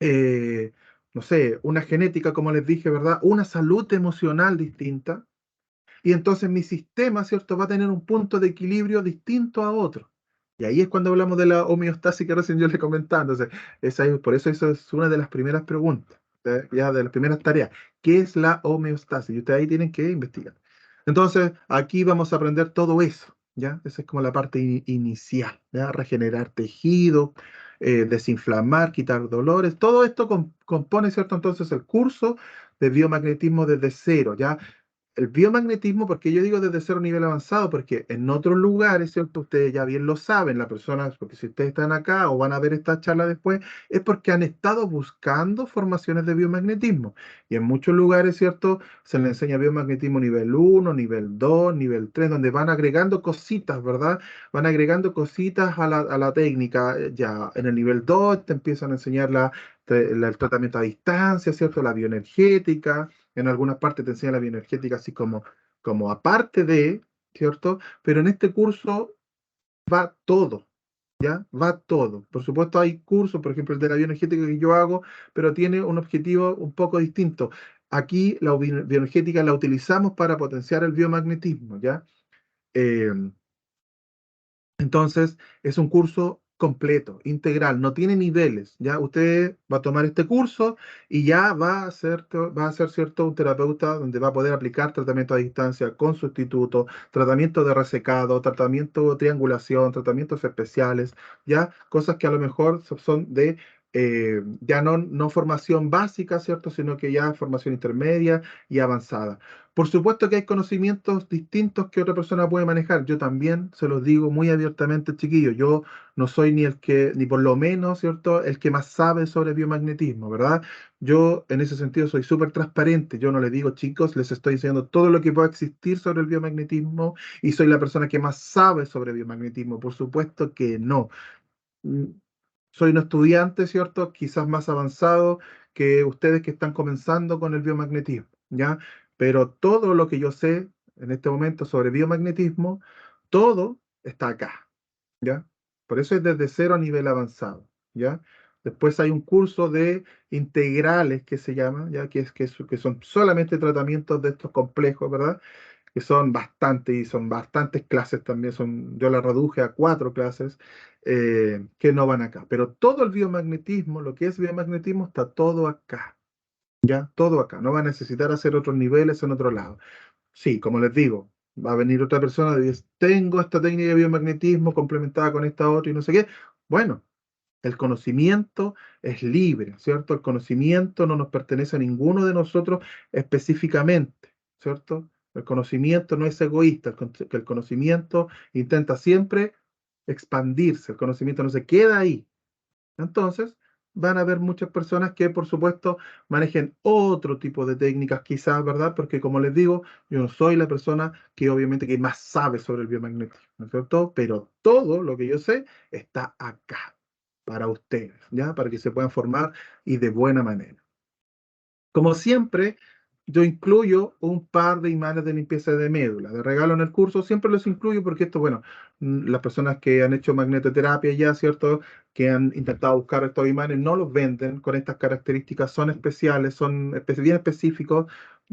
Eh, no sé, una genética, como les dije, ¿verdad? Una salud emocional distinta. Y entonces mi sistema, ¿cierto?, va a tener un punto de equilibrio distinto a otro. Y ahí es cuando hablamos de la homeostasis que recién yo le comentaba. Entonces, por eso eso es una de las primeras preguntas, ya de las primeras tareas. ¿Qué es la homeostasis? Y ustedes ahí tienen que investigar. Entonces, aquí vamos a aprender todo eso, ¿ya? Esa es como la parte inicial, ¿ya? Regenerar tejido, desinflamar, quitar dolores. Todo esto compone, ¿cierto? Entonces, el curso de biomagnetismo desde cero, ¿ya? El biomagnetismo, porque yo digo desde cero nivel avanzado, porque en otros lugares, ¿cierto? Ustedes ya bien lo saben, las personas, porque si ustedes están acá o van a ver esta charla después, es porque han estado buscando formaciones de biomagnetismo. Y en muchos lugares, ¿cierto? Se les enseña biomagnetismo nivel uno, nivel 2, nivel 3, donde van agregando cositas, ¿verdad? Van agregando cositas a la técnica. Ya en el nivel 2 te empiezan a enseñar el tratamiento a distancia, ¿cierto? La bioenergética. En algunas partes te enseña la bioenergética así como aparte de, ¿cierto? Pero en este curso va todo, ¿ya? Va todo. Por supuesto hay cursos, por ejemplo el de la bioenergética que yo hago, pero tiene un objetivo un poco distinto. Aquí la bioenergética la utilizamos para potenciar el biomagnetismo, ¿ya? Eh, entonces es un curso completo, integral, no tiene niveles, ¿ya? Usted va a tomar este curso y ya va a ser cierto un terapeuta donde va a poder aplicar tratamiento a distancia con sustituto, tratamiento de resecado, tratamiento de triangulación, tratamientos especiales, ¿ya? Cosas que a lo mejor son de ya no formación básica, ¿cierto? Sino que ya formación intermedia y avanzada. Por supuesto que hay conocimientos distintos que otra persona puede manejar. Yo también se los digo muy abiertamente, chiquillos. Yo no soy ni por lo menos, ¿cierto?, el que más sabe sobre biomagnetismo, ¿verdad? Yo en ese sentido soy súper transparente. Yo no les digo, chicos, les estoy diciendo todo lo que pueda existir sobre el biomagnetismo y soy la persona que más sabe sobre biomagnetismo. Por supuesto que no. Mm, Soy un estudiante, ¿cierto? Quizás más avanzado que ustedes que están comenzando con el biomagnetismo, ¿ya? Pero todo lo que yo sé en este momento sobre biomagnetismo, todo está acá, ¿ya? Por eso es desde cero a nivel avanzado, ¿ya? Después hay un curso de integrales que se llama, ¿ya? Que son solamente tratamientos de estos complejos, ¿verdad? Que son bastantes y son bastantes clases también, yo la reduje a 4 clases que no van acá. Pero todo el biomagnetismo, lo que es biomagnetismo, está todo acá, ¿ya? Todo acá. No va a necesitar hacer otros niveles en otro lado. Sí, como les digo, va a venir otra persona y dice, tengo esta técnica de biomagnetismo complementada con esta otra y no sé qué. Bueno, el conocimiento es libre, ¿cierto? El conocimiento no nos pertenece a ninguno de nosotros específicamente, ¿cierto? El conocimiento no es egoísta, que el conocimiento intenta siempre expandirse, el conocimiento no se queda ahí. Entonces, van a haber muchas personas que, por supuesto, manejen otro tipo de técnicas, quizás, ¿verdad? Porque, como les digo, yo no soy la persona que obviamente que más sabe sobre el biomagnetismo, ¿no es cierto? Pero todo lo que yo sé está acá, para ustedes, ¿ya? Para que se puedan formar y de buena manera. Como siempre, yo incluyo un par de imanes de limpieza de médula. De regalo en el curso, siempre los incluyo porque esto, bueno, las personas que han hecho magnetoterapia ya, ¿cierto? Que han intentado buscar estos imanes, no los venden con estas características, son especiales, son bien específicos.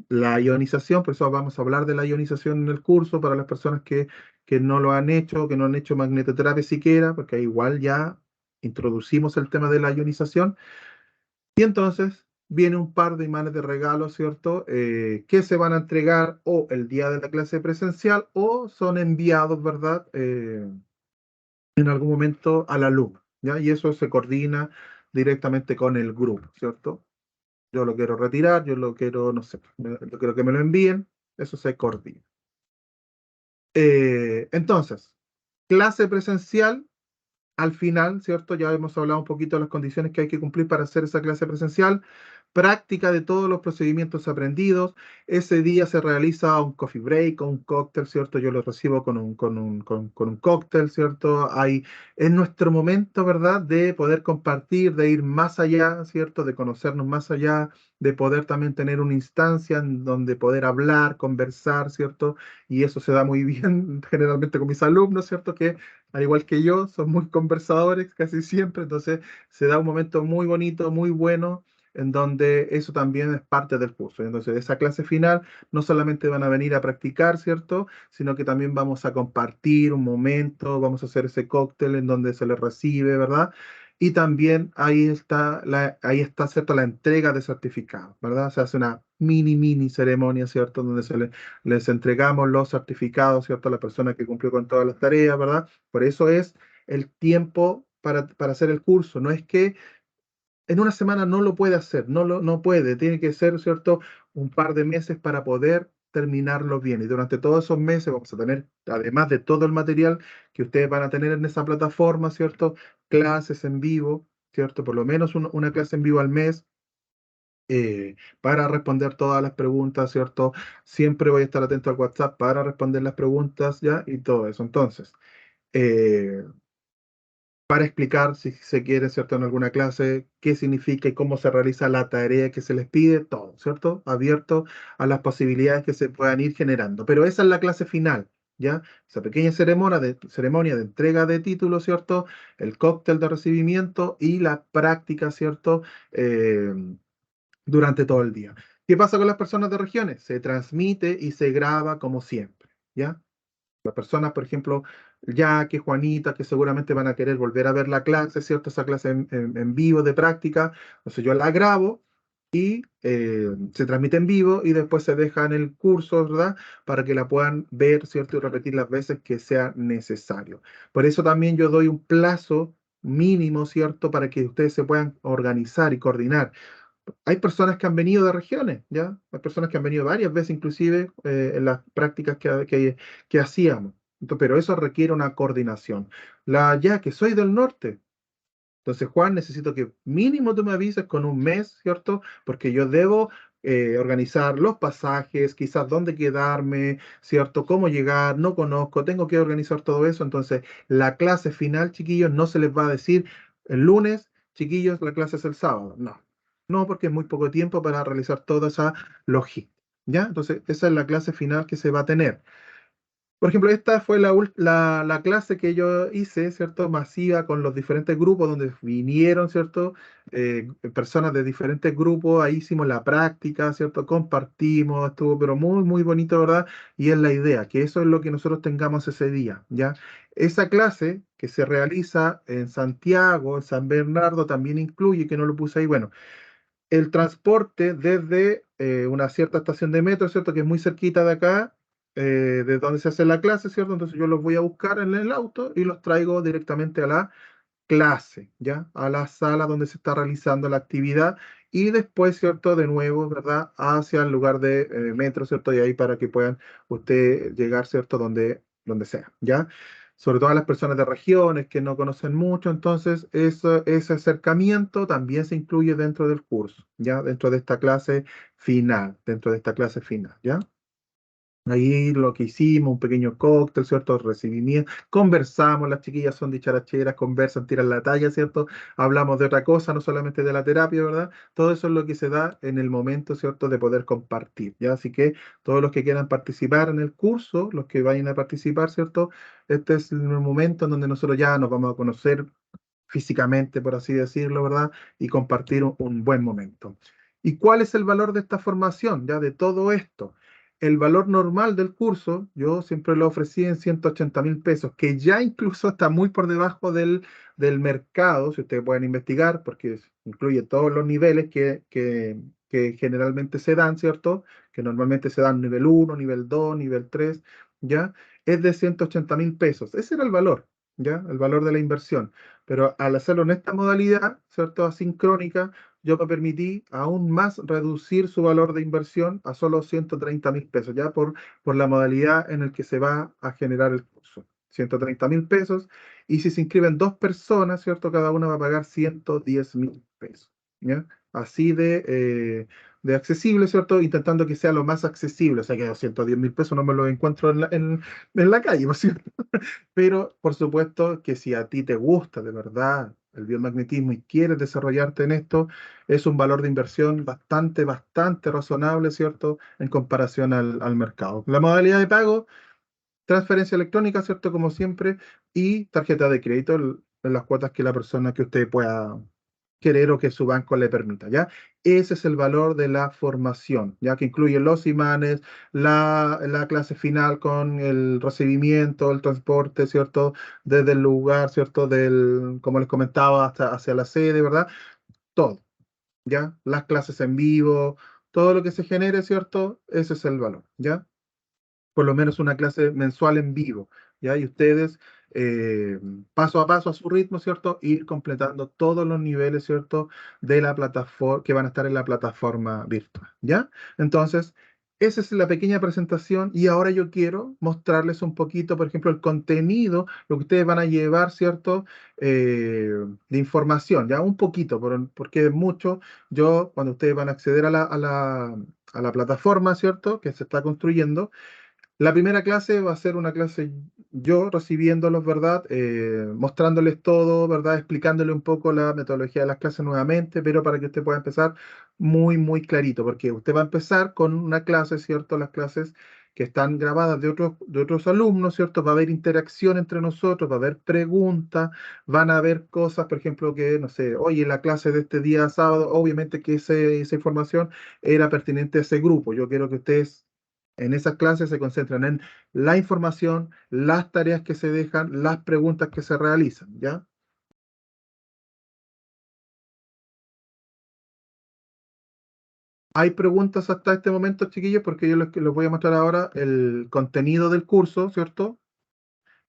La ionización, por eso vamos a hablar de la ionización en el curso para las personas que no lo han hecho, que no han hecho magnetoterapia siquiera, porque igual ya introducimos el tema de la ionización. Y entonces viene un par de imanes de regalo, ¿cierto? Que se van a entregar o el día de la clase presencial o son enviados, ¿verdad? En algún momento al alumno, ¿ya? Y eso se coordina directamente con el grupo, ¿cierto? Yo lo quiero retirar, yo lo quiero, no sé, yo quiero que me lo envíen, eso se coordina. Entonces, clase presencial al final, ¿cierto? Ya hemos hablado un poquito de las condiciones que hay que cumplir para hacer esa clase presencial. Práctica de todos los procedimientos aprendidos. Ese día se realiza un coffee break o un cóctel, ¿cierto? Yo lo recibo con un cóctel, ¿cierto? Es nuestro momento, ¿verdad? De poder compartir, de ir más allá, ¿cierto? De conocernos más allá, de poder también tener una instancia en donde poder hablar, conversar, ¿cierto? Y eso se da muy bien generalmente con mis alumnos, ¿cierto? Que al igual que yo, son muy conversadores casi siempre, entonces se da un momento muy bonito, muy bueno, en donde eso también es parte del curso. Entonces, esa clase final no solamente van a venir a practicar, ¿cierto? Sino que también vamos a compartir un momento, vamos a hacer ese cóctel en donde se les recibe, ¿verdad? Y también ahí está, ¿cierto? La entrega de certificados, ¿verdad? Se hace una mini ceremonia, ¿cierto? Donde les entregamos los certificados, ¿cierto? A la persona que cumplió con todas las tareas, ¿verdad? Por eso es el tiempo para hacer el curso. No es que en una semana no lo puede hacer, no puede. Tiene que ser, ¿cierto? Un par de meses para poder terminarlo bien. Y durante todos esos meses vamos a tener, además de todo el material que ustedes van a tener en esa plataforma, ¿cierto? Clases en vivo, ¿cierto? Por lo menos una clase en vivo al mes. Para responder todas las preguntas, ¿cierto? Siempre voy a estar atento al WhatsApp para responder las preguntas, ¿ya? Y todo eso. Entonces, eh, para explicar si se quiere, ¿cierto? En alguna clase, qué significa y cómo se realiza la tarea que se les pide, todo, ¿cierto? Abierto a las posibilidades que se puedan ir generando. Pero esa es la clase final, ¿ya? Esa pequeña ceremonia de entrega de títulos, ¿cierto? El cóctel de recibimiento y la práctica, ¿cierto? Durante todo el día. ¿Qué pasa con las personas de regiones? Se transmite y se graba como siempre, ¿ya? Las personas, por ejemplo, ya que Juanita, que seguramente van a querer volver a ver la clase, ¿cierto? Esa clase en vivo de práctica. Entonces yo la grabo y se transmite en vivo y después se deja en el curso, ¿verdad? Para que la puedan ver, ¿cierto? Y repetir las veces que sea necesario. Por eso también yo doy un plazo mínimo, ¿cierto? Para que ustedes se puedan organizar y coordinar. Hay personas que han venido de regiones, ¿ya? Hay personas que han venido varias veces, inclusive en las prácticas que hacíamos. Pero eso requiere una coordinación. Ya que soy del norte, entonces, Juan, necesito que mínimo tú me avises con un mes, ¿cierto? Porque yo debo organizar los pasajes, quizás dónde quedarme, ¿cierto? Cómo llegar, no conozco, tengo que organizar todo eso. Entonces, la clase final, chiquillos, no se les va a decir el lunes, chiquillos, la clase es el sábado. No, no, porque es muy poco tiempo para realizar toda esa logística, ¿ya? Entonces, esa es la clase final que se va a tener. Por ejemplo, esta fue la clase que yo hice, ¿cierto? Masiva con los diferentes grupos donde vinieron, ¿cierto? Personas de diferentes grupos, ahí hicimos la práctica, ¿cierto? Compartimos, estuvo pero muy, muy bonito, ¿verdad? Y es la idea, que eso es lo que nosotros tengamos ese día, ¿ya? Esa clase que se realiza en Santiago, en San Bernardo, también incluye, que no lo puse ahí, bueno, el transporte desde una cierta estación de metro, ¿cierto? Que es muy cerquita de acá, de donde se hace la clase, ¿cierto? Entonces yo los voy a buscar en el auto y los traigo directamente a la clase, ¿ya? A la sala donde se está realizando la actividad y después, ¿cierto? De nuevo, ¿verdad? Hacia el lugar de metro, ¿cierto? Y ahí para que puedan usted llegar, ¿cierto? Donde sea, ¿ya? Sobre todo a las personas de regiones que no conocen mucho, entonces ese acercamiento también se incluye dentro del curso, ¿ya? Dentro de esta clase final, ¿ya? Ahí lo que hicimos, un pequeño cóctel, ¿cierto? Recibimiento, conversamos, las chiquillas son dicharacheras, conversan, tiran la talla, ¿cierto? Hablamos de otra cosa, no solamente de la terapia, ¿verdad? Todo eso es lo que se da en el momento, ¿cierto? De poder compartir, ¿ya? Así que todos los que quieran participar en el curso, los que vayan a participar, ¿cierto? Este es el momento en donde nosotros ya nos vamos a conocer físicamente, por así decirlo, ¿verdad? Y compartir un buen momento. ¿Y cuál es el valor de esta formación, ya de todo esto? El valor normal del curso, yo siempre lo ofrecí en 180.000 pesos, que ya incluso está muy por debajo del mercado, si ustedes pueden investigar, porque incluye todos los niveles que generalmente se dan, ¿cierto? Que normalmente se dan nivel 1, nivel 2, nivel 3, ¿ya? Es de 180.000 pesos. Ese era el valor, ¿ya? El valor de la inversión. Pero al hacerlo en esta modalidad, ¿cierto? Asincrónica, yo me permití aún más reducir su valor de inversión a solo 130.000 pesos, ya por la modalidad en el que se va a generar el curso. 130.000 pesos. Y si se inscriben dos personas, ¿cierto? Cada una va a pagar 110.000 pesos, ¿ya? Así de accesible, ¿cierto? Intentando que sea lo más accesible. O sea que 210.000 pesos no me lo encuentro en la calle, ¿por cierto? Pero por supuesto que si a ti te gusta de verdad el biomagnetismo y quieres desarrollarte en esto, es un valor de inversión bastante, bastante razonable, ¿cierto? En comparación al mercado. La modalidad de pago, transferencia electrónica, ¿cierto? Como siempre, y tarjeta de crédito en las cuotas que la persona que usted pueda querer o que su banco le permita, ¿ya? Ese es el valor de la formación, ya que incluye los imanes, la clase final con el recibimiento, el transporte, ¿cierto? Desde el lugar, ¿cierto? Como les comentaba, hasta hacia la sede, ¿verdad? Todo, ¿ya? Las clases en vivo, todo lo que se genere, ¿cierto? Ese es el valor, ¿ya? Por lo menos una clase mensual en vivo, ¿ya? Y ustedes, eh, paso a paso, a su ritmo, ¿cierto? Ir completando todos los niveles, ¿cierto? De la plataforma, que van a estar en la plataforma virtual, ¿ya? Entonces, esa es la pequeña presentación y ahora yo quiero mostrarles un poquito, por ejemplo, el contenido, lo que ustedes van a llevar, ¿cierto? De información, ya un poquito, porque es mucho. Cuando ustedes van a acceder a la plataforma, ¿cierto? Que se está construyendo, la primera clase va a ser una clase yo recibiéndolos, ¿verdad? Mostrándoles todo, ¿verdad? Explicándole un poco la metodología de las clases nuevamente, pero para que usted pueda empezar muy, muy clarito, porque usted va a empezar con una clase, ¿cierto? Las clases que están grabadas de otros alumnos, ¿cierto? Va a haber interacción entre nosotros, va a haber preguntas, van a haber cosas, por ejemplo, que, no sé, oye, la clase de este día sábado, obviamente que esa información era pertinente a ese grupo. Yo quiero que ustedes En esas clases se concentran en la información, las tareas que se dejan, las preguntas que se realizan, ¿ya? Hay preguntas hasta este momento, chiquillos, porque yo les voy a mostrar ahora el contenido del curso, ¿cierto?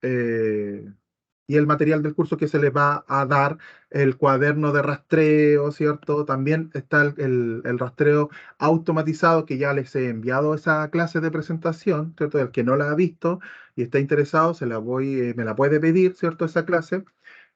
Y el material del curso que se les va a dar, el cuaderno de rastreo, ¿cierto? También está el rastreo automatizado que ya les he enviado esa clase de presentación, ¿cierto? El que no la ha visto y está interesado, me la puede pedir, ¿cierto? Esa clase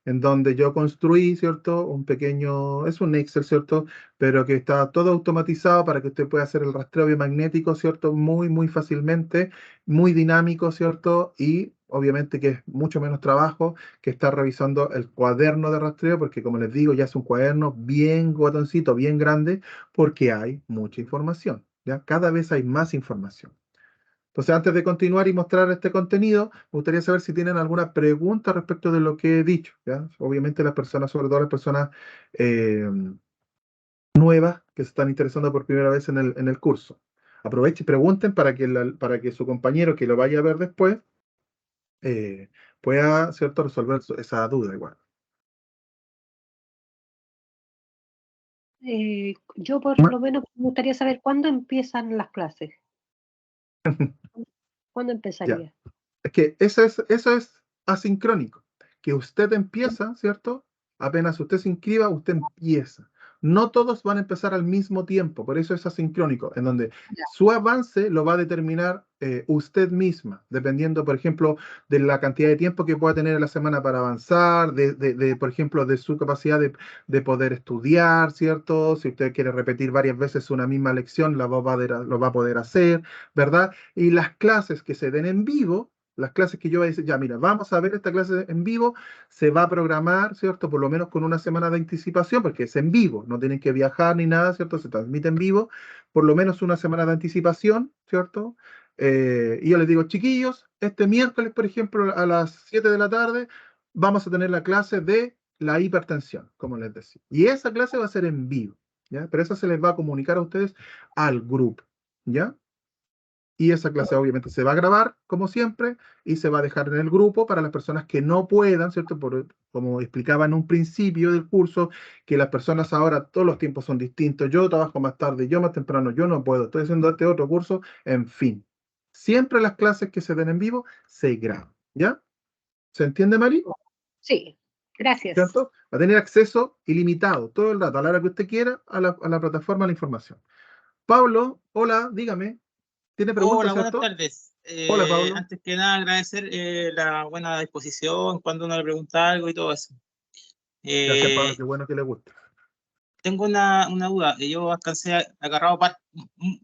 en donde yo construí, ¿cierto? Un pequeño, es un Excel, ¿cierto? Pero que está todo automatizado para que usted pueda hacer el rastreo biomagnético, ¿cierto? Muy, muy fácilmente, muy dinámico, ¿cierto? Y obviamente que es mucho menos trabajo que estar revisando el cuaderno de rastreo, porque como les digo, ya es un cuaderno bien guatoncito, bien grande, porque hay mucha información, ¿ya? Cada vez hay más información. Entonces, antes de continuar y mostrar este contenido, me gustaría saber si tienen alguna pregunta respecto de lo que he dicho, ¿ya? Obviamente las personas, sobre todo las personas eh, nuevas que se están interesando por primera vez en el curso. Aprovechen y pregunten para que su compañero que lo vaya a ver después pueda, ¿cierto?, resolver esa duda igual. Yo por Ma- lo menos me gustaría saber cuándo empiezan las clases. ¿Cuándo Ya. empezaría? Es que eso es asincrónico. Que usted empieza, ¿cierto? Apenas usted se inscriba, usted empieza. No todos van a empezar al mismo tiempo, por eso es asincrónico, en donde Ya. su avance lo va a determinar usted misma, dependiendo, por ejemplo, de la cantidad de tiempo que pueda tener en la semana para avanzar, por ejemplo, de su capacidad de poder estudiar, ¿cierto? Si usted quiere repetir varias veces una misma lección, lo va a poder hacer, ¿verdad? Y las clases que se den en vivo, las clases que yo voy a decir, ya, mira, vamos a ver esta clase en vivo, se va a programar, ¿cierto? Por lo menos con una semana de anticipación, porque es en vivo, no tienen que viajar ni nada, ¿cierto? Se transmite en vivo, por lo menos una semana de anticipación, ¿cierto? Y yo les digo, chiquillos, este miércoles, por ejemplo, a las 7 de la tarde, vamos a tener la clase de la hipertensión, como les decía. Y esa clase va a ser en vivo, ¿ya? Pero esa se les va a comunicar a ustedes al grupo, ¿ya? Y esa clase obviamente se va a grabar, como siempre, y se va a dejar en el grupo para las personas que no puedan, ¿cierto? Como explicaba en un principio del curso, que las personas ahora, todos los tiempos son distintos. Yo trabajo más tarde, yo más temprano, yo no puedo, estoy haciendo este otro curso, en fin. Siempre las clases que se den en vivo se graban, ¿ya? ¿Se entiende, Mari? Sí, gracias. ¿Cierto? Va a tener acceso ilimitado todo el rato, a la hora que usted quiera, a la plataforma, a la información. Pablo, hola, dígame. ¿Tiene preguntas, Hola, buenas cierto? tardes. Hola, Pablo. Antes que nada, agradecer la buena disposición cuando uno le pregunta algo y todo eso. Gracias, Pablo, Eh, qué bueno que le gusta. Tengo una duda. Yo alcancé agarrado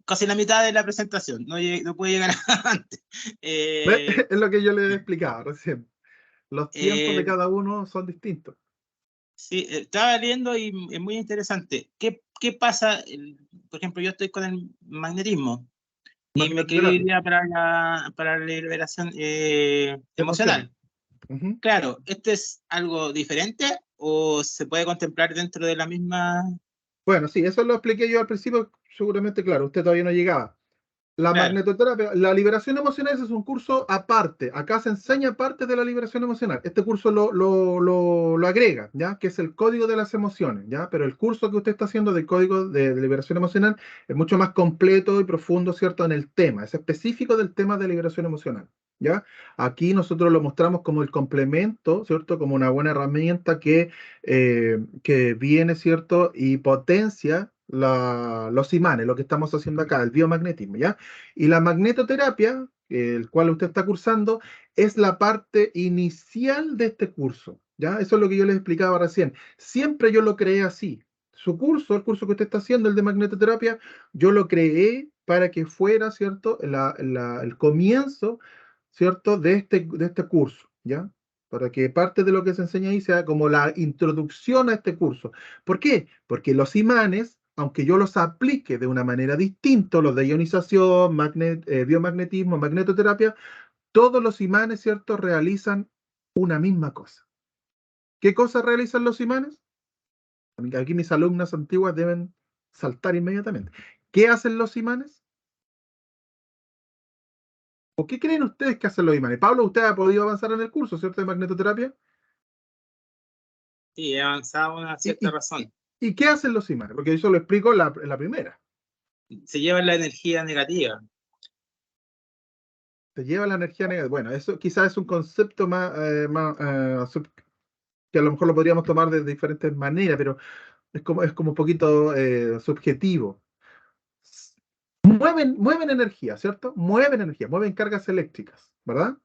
casi la mitad de la presentación. No pude llegar antes. ¿Ve? Eh, Es lo que yo le explicaba recién. Los tiempos de eh, cada uno son distintos. sí, estaba leyendo y es muy interesante. ¿Qué pasa? Por ejemplo, yo estoy con el magnetismo y me Magnetoterapia, quería para la liberación emociones. emocional. Ujú. Claro, ¿esto es algo diferente o se puede contemplar dentro de la misma? Bueno, sí, eso lo expliqué yo al principio, seguramente, claro, usted todavía no llegaba. La Claro, magnetoterapia, la liberación emocional ese es un curso aparte. Acá se enseña parte de la liberación emocional. Este curso lo agrega, ¿ya? Que es el código de las emociones, ¿ya? Pero el curso que usted está haciendo del código de liberación emocional es mucho más completo y profundo, ¿cierto? En el tema, es específico del tema de liberación emocional, ¿ya? Aquí nosotros lo mostramos como el complemento, ¿cierto? Como una buena herramienta que viene, ¿cierto? Y potencia los imanes, lo que estamos haciendo acá, el biomagnetismo, ¿ya? Y la magnetoterapia, el cual usted está cursando, es la parte inicial de este curso, ¿ya? Eso es lo que yo les explicaba recién. Siempre yo lo creé así. Su curso, el curso que usted está haciendo, el de magnetoterapia, yo lo creé para que fuera, ¿cierto? El comienzo, ¿cierto? De este curso, ¿ya? Para que parte de lo que se enseña ahí sea como la introducción a este curso. ¿Por qué? Porque los imanes, aunque yo los aplique de una manera distinta, los de ionización, biomagnetismo, magnetoterapia, todos los imanes, ¿cierto?, realizan una misma cosa. ¿Qué cosas realizan los imanes? Aquí mis alumnas antiguas deben saltar inmediatamente. ¿Qué hacen los imanes? ¿O qué creen ustedes que hacen los imanes? Pablo, usted ha podido avanzar en el curso, ¿cierto? De magnetoterapia. Sí, he avanzado una cierta razón. ¿Y qué hacen los imanes? Porque eso lo explico en la primera. Se lleva la energía negativa. Se lleva la energía negativa. Bueno, eso quizás es un concepto que a lo mejor lo podríamos tomar de diferentes maneras, pero es como un poquito subjetivo. Mueven energía, ¿cierto? Mueven cargas eléctricas, ¿verdad?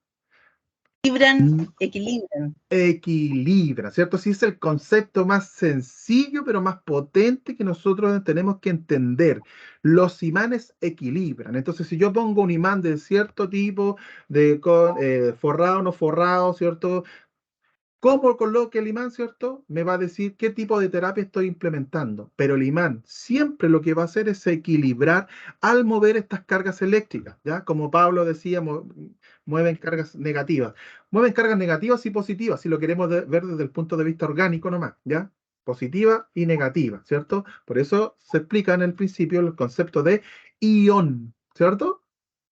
Equilibran. Equilibra, ¿cierto? Sí, es el concepto más sencillo, pero más potente que nosotros tenemos que entender. Los imanes equilibran. Entonces, si yo pongo un imán de cierto tipo, forrado o no forrado, ¿cierto? Cómo coloque el imán, ¿cierto? Me va a decir qué tipo de terapia estoy implementando. Pero el imán siempre lo que va a hacer es equilibrar al mover estas cargas eléctricas, ¿ya? Como Pablo decía, mueven cargas negativas. Mueven cargas negativas y positivas, si lo queremos ver desde el punto de vista orgánico nomás, ¿ya? Positiva y negativa, ¿cierto? Por eso se explica en el principio el concepto de ion, ¿cierto?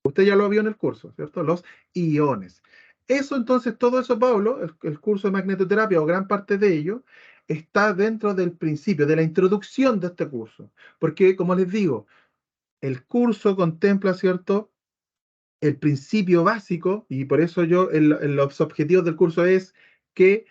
Usted ya lo vio en el curso, ¿cierto? Los iones. Eso entonces, todo eso, Pablo, el curso de magnetoterapia o gran parte de ello, está dentro del principio, de la introducción de este curso. Porque, como les digo, el curso contempla, ¿cierto?, el principio básico, y por eso los objetivos del curso es que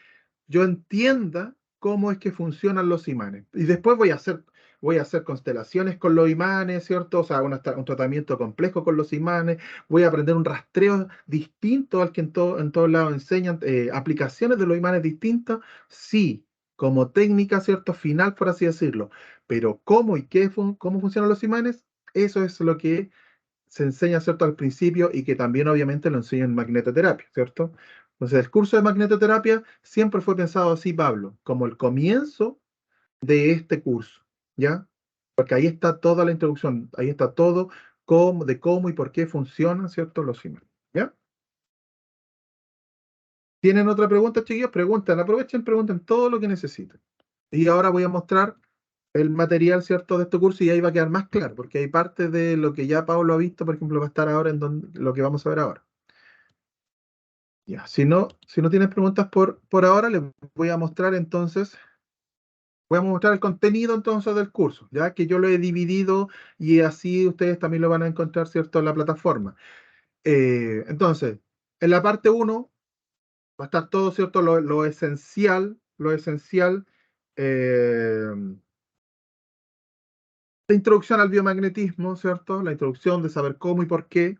yo entienda cómo es que funcionan los imanes. Y después voy a hacer constelaciones con los imanes, ¿cierto? O sea, un tratamiento complejo con los imanes. Voy a aprender un rastreo distinto al que en todos lados enseñan, aplicaciones de los imanes distintas. Sí, como técnica, ¿cierto? Final, por así decirlo. Pero cómo y cómo funcionan los imanes, eso es lo que se enseña, ¿cierto?, al principio y que también obviamente lo enseña en magnetoterapia, ¿cierto? Entonces, el curso de magnetoterapia siempre fue pensado así, Pablo, como el comienzo de este curso, ¿ya? Porque ahí está toda la introducción, ahí está todo de cómo y por qué funcionan, ¿cierto?, los imanes, ¿ya? ¿Tienen otra pregunta, chiquillos? Pregunten, aprovechen, pregunten todo lo que necesiten. Y ahora voy a mostrar el material, ¿cierto?, de este curso y ahí va a quedar más claro, porque hay parte de lo que ya Pablo ha visto, por ejemplo, va a estar ahora lo que vamos a ver ahora. Ya, si no tienes preguntas por ahora, les voy a mostrar entonces, voy a mostrar el contenido entonces del curso, ya que yo lo he dividido y así ustedes también lo van a encontrar, ¿cierto?, en la plataforma. Entonces, en la parte 1 va a estar todo, ¿cierto?, lo esencial, eh, la introducción al biomagnetismo, ¿cierto? La introducción de saber cómo y por qué,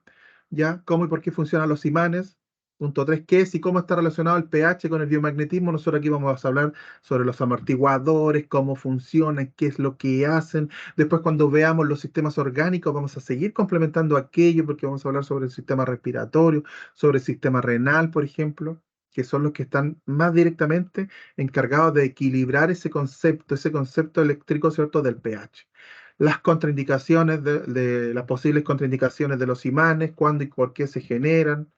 ¿ya? Cómo y por qué funcionan los imanes. Punto 3, qué es y cómo está relacionado el pH con el biomagnetismo. Nosotros aquí vamos a hablar sobre los amortiguadores, cómo funcionan, qué es lo que hacen. Después, cuando veamos los sistemas orgánicos, vamos a seguir complementando aquello porque vamos a hablar sobre el sistema respiratorio, sobre el sistema renal, por ejemplo, que son los que están más directamente encargados de equilibrar ese concepto eléctrico, ¿cierto?, del pH. Las contraindicaciones las posibles contraindicaciones de los imanes, cuándo y por qué se generan,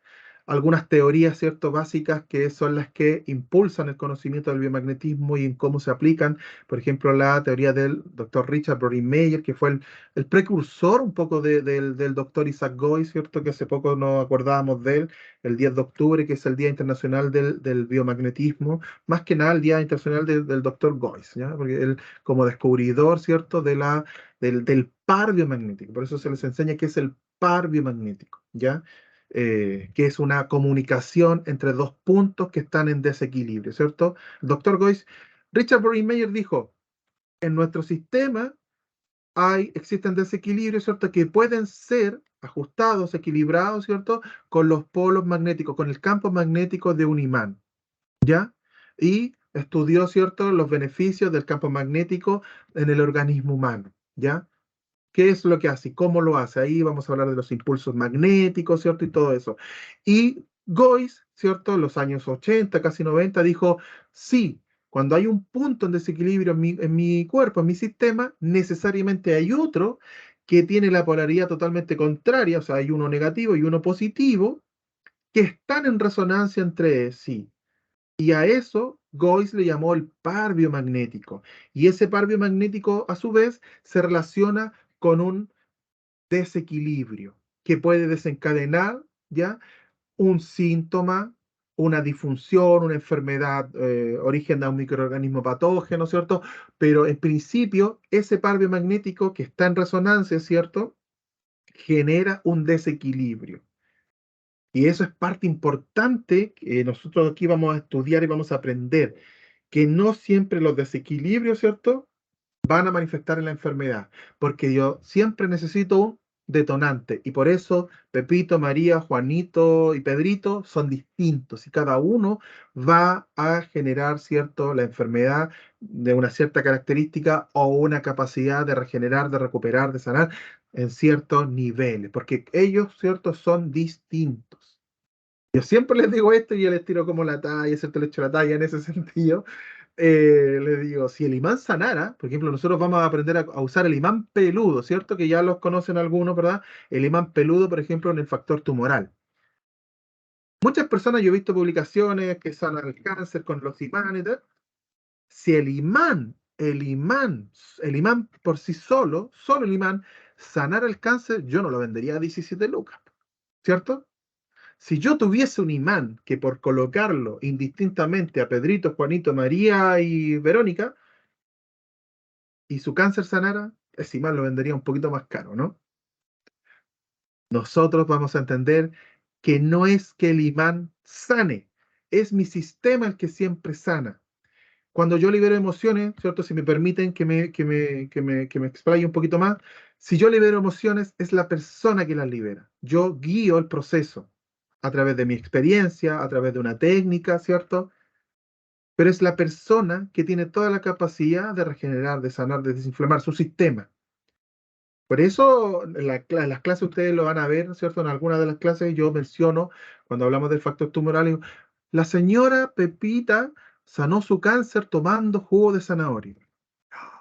algunas teorías, ¿cierto?, básicas que son las que impulsan el conocimiento del biomagnetismo y en cómo se aplican. Por ejemplo, la teoría del doctor Richard Brodie-Meyer, que fue el precursor un poco del doctor Isaac Goy, ¿cierto?, que hace poco nos acordábamos de él, el 10 de octubre, que es el Día Internacional del Biomagnetismo, más que nada el Día Internacional del doctor Goy, ¿ya? Porque él, como descubridor, ¿cierto?, del par biomagnético, por eso se les enseña qué es el par biomagnético, ¿ya? Que es una comunicación entre dos puntos que están en desequilibrio, ¿cierto? El doctor Goyce, Richard Brodie-Meyer dijo, en nuestro sistema existen desequilibrios, ¿cierto?, que pueden ser ajustados, equilibrados, ¿cierto?, con los polos magnéticos, con el campo magnético de un imán, ¿ya? Y estudió, ¿cierto?, los beneficios del campo magnético en el organismo humano, ¿ya? ¿Qué es lo que hace? ¿Cómo lo hace? Ahí vamos a hablar de los impulsos magnéticos, ¿cierto? Y todo eso. Y Goyce, ¿cierto? En los años 80, casi 90, dijo, sí, cuando hay un punto en desequilibrio en mi cuerpo, en mi sistema, necesariamente hay otro que tiene la polaridad totalmente contraria, o sea, hay uno negativo y uno positivo, que están en resonancia entre sí. Y a eso Goyce le llamó el par biomagnético. Y ese par biomagnético, a su vez, se relaciona con un desequilibrio que puede desencadenar, ¿ya? Un síntoma, una disfunción, una enfermedad, origen de un microorganismo patógeno, ¿cierto? Pero en principio, ese par biomagnético que está en resonancia, ¿cierto? Genera un desequilibrio. Y eso es parte importante que nosotros aquí vamos a estudiar y vamos a aprender, que no siempre los desequilibrios, ¿cierto?, van a manifestar en la enfermedad, porque yo siempre necesito un detonante, y por eso Pepito, María, Juanito y Pedrito son distintos, y cada uno va a generar, ¿cierto?, la enfermedad de una cierta característica o una capacidad de regenerar, de recuperar, de sanar en ciertos niveles, porque ellos, ¿cierto?, son distintos. Yo siempre les digo esto y yo les tiro como la talla, ¿cierto? Le echo la talla en ese sentido. Les digo, si el imán sanara, por ejemplo, nosotros vamos a aprender a usar el imán peludo, ¿cierto? Que ya los conocen algunos, ¿verdad? El imán peludo, por ejemplo, en el factor tumoral. Muchas personas, yo he visto publicaciones que sanan el cáncer con los imanes y tal. Si el imán por sí solo el imán, sanara el cáncer, yo no lo vendería a 17 lucas, ¿cierto? Si yo tuviese un imán que por colocarlo indistintamente a Pedrito, Juanito, María y Verónica, y su cáncer sanara, ese imán lo vendería un poquito más caro, ¿no? Nosotros vamos a entender que no es que el imán sane, es mi sistema el que siempre sana. Cuando yo libero emociones, ¿cierto? Si me permiten que me explaye un poquito más, si yo libero emociones, es la persona que las libera. Yo guío el proceso a través de mi experiencia, a través de una técnica, ¿cierto? Pero es la persona que tiene toda la capacidad de regenerar, de sanar, de desinflamar su sistema. Por eso en las clases ustedes lo van a ver, ¿cierto? En algunas de las clases yo menciono, cuando hablamos del factor tumoral, digo, la señora Pepita sanó su cáncer tomando jugo de zanahoria.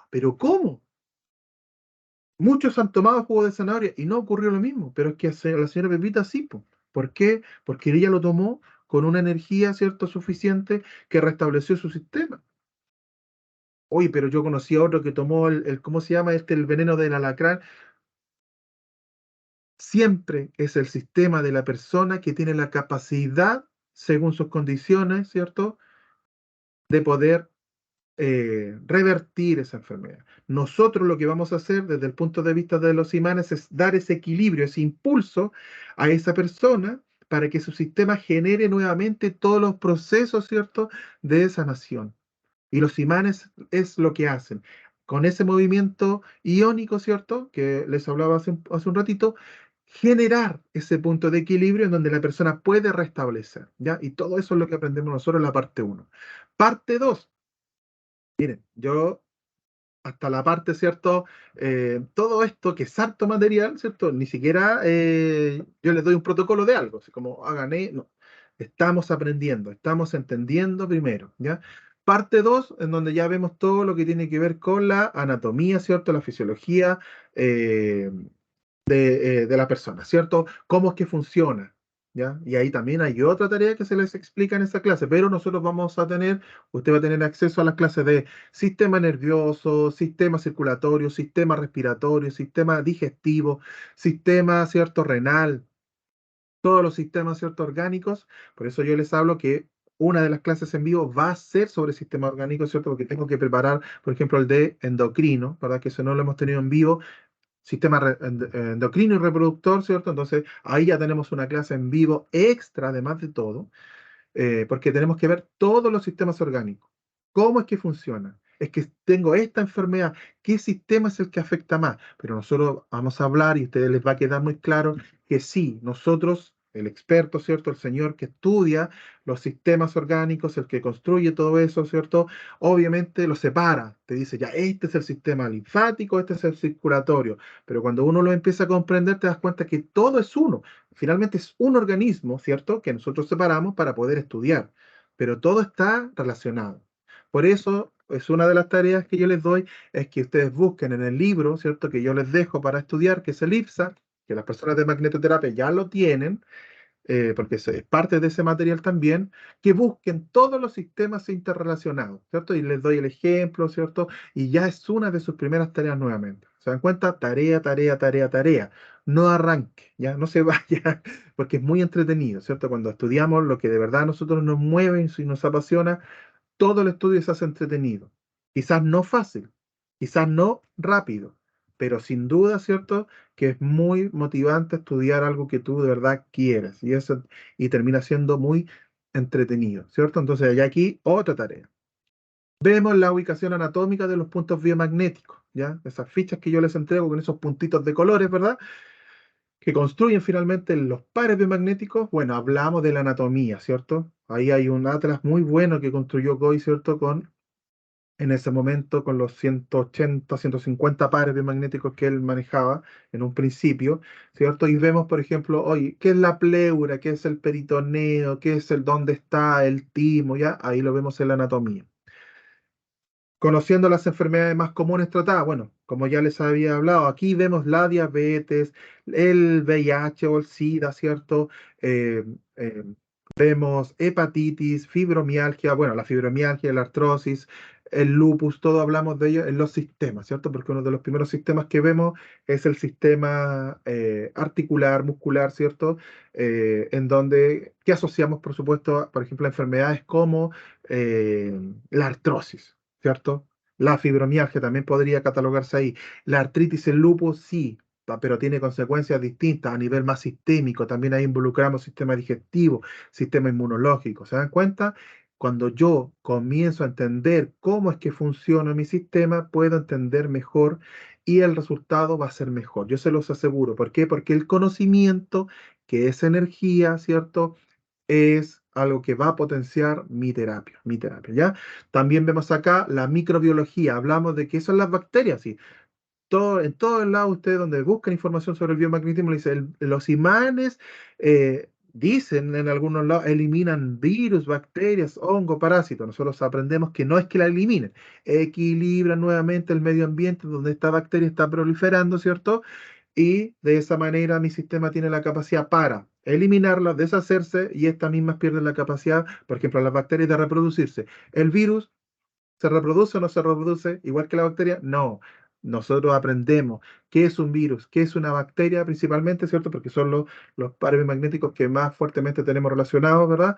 ¿Pero cómo? Muchos han tomado jugo de zanahoria y no ocurrió lo mismo, pero es que a la señora Pepita sí, po. ¿Por qué? Porque ella lo tomó con una energía, ¿cierto?, suficiente que restableció su sistema. Oye, pero yo conocí a otro que tomó ¿cómo se llama este? El veneno del alacrán. Siempre es el sistema de la persona que tiene la capacidad, según sus condiciones, ¿cierto?, de poder revertir esa enfermedad. Nosotros lo que vamos a hacer desde el punto de vista de los imanes es dar ese equilibrio, ese impulso a esa persona para que su sistema genere nuevamente todos los procesos, ¿cierto?, de sanación. Y los imanes es lo que hacen. Con ese movimiento iónico, ¿cierto?, que les hablaba hace un ratito, generar ese punto de equilibrio en donde la persona puede restablecer, ¿ya? Y todo eso es lo que aprendemos nosotros en la parte 1. Parte 2. Miren, yo hasta la parte, ¿cierto? Todo esto que es harto material, ¿cierto? Ni siquiera yo les doy un protocolo de algo, así como hagan, no. Estamos aprendiendo, estamos entendiendo primero, ¿ya? Parte 2, en donde ya vemos todo lo que tiene que ver con la anatomía, ¿cierto? La fisiología de la persona, ¿cierto? ¿Cómo es que funciona? ¿Ya? Y ahí también hay otra tarea que se les explica en esta clase, pero nosotros vamos a tener, usted va a tener acceso a las clases de sistema nervioso, sistema circulatorio, sistema respiratorio, sistema digestivo, sistema, ¿cierto?, renal, todos los sistemas, ¿cierto?, orgánicos. Por eso yo les hablo que una de las clases en vivo va a ser sobre sistema orgánico, ¿cierto? Porque tengo que preparar, por ejemplo, el de endocrino, ¿verdad? Que eso no lo hemos tenido en vivo, sistema endocrino y reproductor, ¿cierto? Entonces ahí ya tenemos una clase en vivo extra, además de todo, porque tenemos que ver todos los sistemas orgánicos. ¿Cómo es que funciona? Es que tengo esta enfermedad, ¿qué sistema es el que afecta más? Pero nosotros vamos a hablar y a ustedes les va a quedar muy claro que sí, nosotros, el experto, ¿cierto? El señor que estudia los sistemas orgánicos, el que construye todo eso, ¿cierto? Obviamente lo separa, te dice, ya, este es el sistema linfático, este es el circulatorio, pero cuando uno lo empieza a comprender, te das cuenta que todo es uno. Finalmente es un organismo, ¿cierto?, que nosotros separamos para poder estudiar, pero todo está relacionado. Por eso es una de las tareas que yo les doy, es que ustedes busquen en el libro, ¿cierto?, que yo les dejo para estudiar, que es el IPSA, que las personas de magnetoterapia ya lo tienen, porque es parte de ese material también, que busquen todos los sistemas interrelacionados, ¿cierto? Y les doy el ejemplo, ¿cierto? Y ya es una de sus primeras tareas nuevamente. ¿Se dan cuenta? Tarea, tarea, tarea, tarea. No arranque, ya no se vaya, porque es muy entretenido, ¿cierto? Cuando estudiamos lo que de verdad a nosotros nos mueve y nos apasiona, todo el estudio se hace entretenido. Quizás no fácil, quizás no rápido, pero sin duda, ¿cierto? Que es muy motivante estudiar algo que tú de verdad quieres y eso y termina siendo muy entretenido, ¿cierto? Entonces, ya aquí otra tarea. Vemos la ubicación anatómica de los puntos biomagnéticos, ¿ya? Esas fichas que yo les entrego con esos puntitos de colores, ¿verdad? Que construyen finalmente los pares biomagnéticos. Bueno, hablamos de la anatomía, ¿cierto? Ahí hay un atlas muy bueno que construyó Goi, ¿cierto? En ese momento, con los 180, 150 pares biomagnéticos que él manejaba en un principio, ¿cierto? Y vemos, por ejemplo, oye, ¿qué es la pleura? ¿Qué es el peritoneo? ¿Qué es el dónde está el timo? ¿Ya? Ahí lo vemos en la anatomía. Conociendo las enfermedades más comunes tratadas, bueno, como ya les había hablado, aquí vemos la diabetes, el VIH o el SIDA, ¿cierto? Eh, eh, Vemos hepatitis, fibromialgia, bueno, la fibromialgia, la artrosis, el lupus, todo hablamos de ello en los sistemas, ¿cierto? Porque uno de los primeros sistemas que vemos es el sistema articular, muscular, ¿cierto? En donde, que asociamos, por supuesto, por ejemplo, a enfermedades como la artrosis. ¿Cierto? La fibromialgia también podría catalogarse ahí. La artritis, el lupus, sí, pero tiene consecuencias distintas a nivel más sistémico. También ahí involucramos sistema digestivo, sistema inmunológico. ¿Se dan cuenta? Cuando yo comienzo a entender cómo es que funciona mi sistema, puedo entender mejor y el resultado va a ser mejor. Yo se los aseguro. ¿Por qué? Porque el conocimiento, que es energía, ¿cierto? Es algo que va a potenciar mi terapia, ¿ya? También vemos acá la microbiología, hablamos de qué son las bacterias, sí. En todo el lado, ustedes donde buscan información sobre el biomagnetismo, le dice, los imanes, dicen en algunos lados, eliminan virus, bacterias, hongos, parásitos. Nosotros aprendemos que no es que la eliminen, equilibran nuevamente el medio ambiente donde esta bacteria está proliferando, ¿cierto? Y de esa manera mi sistema tiene la capacidad para eliminarlas, deshacerse, y estas mismas pierden la capacidad, por ejemplo, las bacterias de reproducirse. ¿El virus se reproduce o no se reproduce igual que la bacteria? No. Nosotros aprendemos qué es un virus, qué es una bacteria principalmente, ¿cierto? Porque son los pares magnéticos que más fuertemente tenemos relacionados, ¿verdad?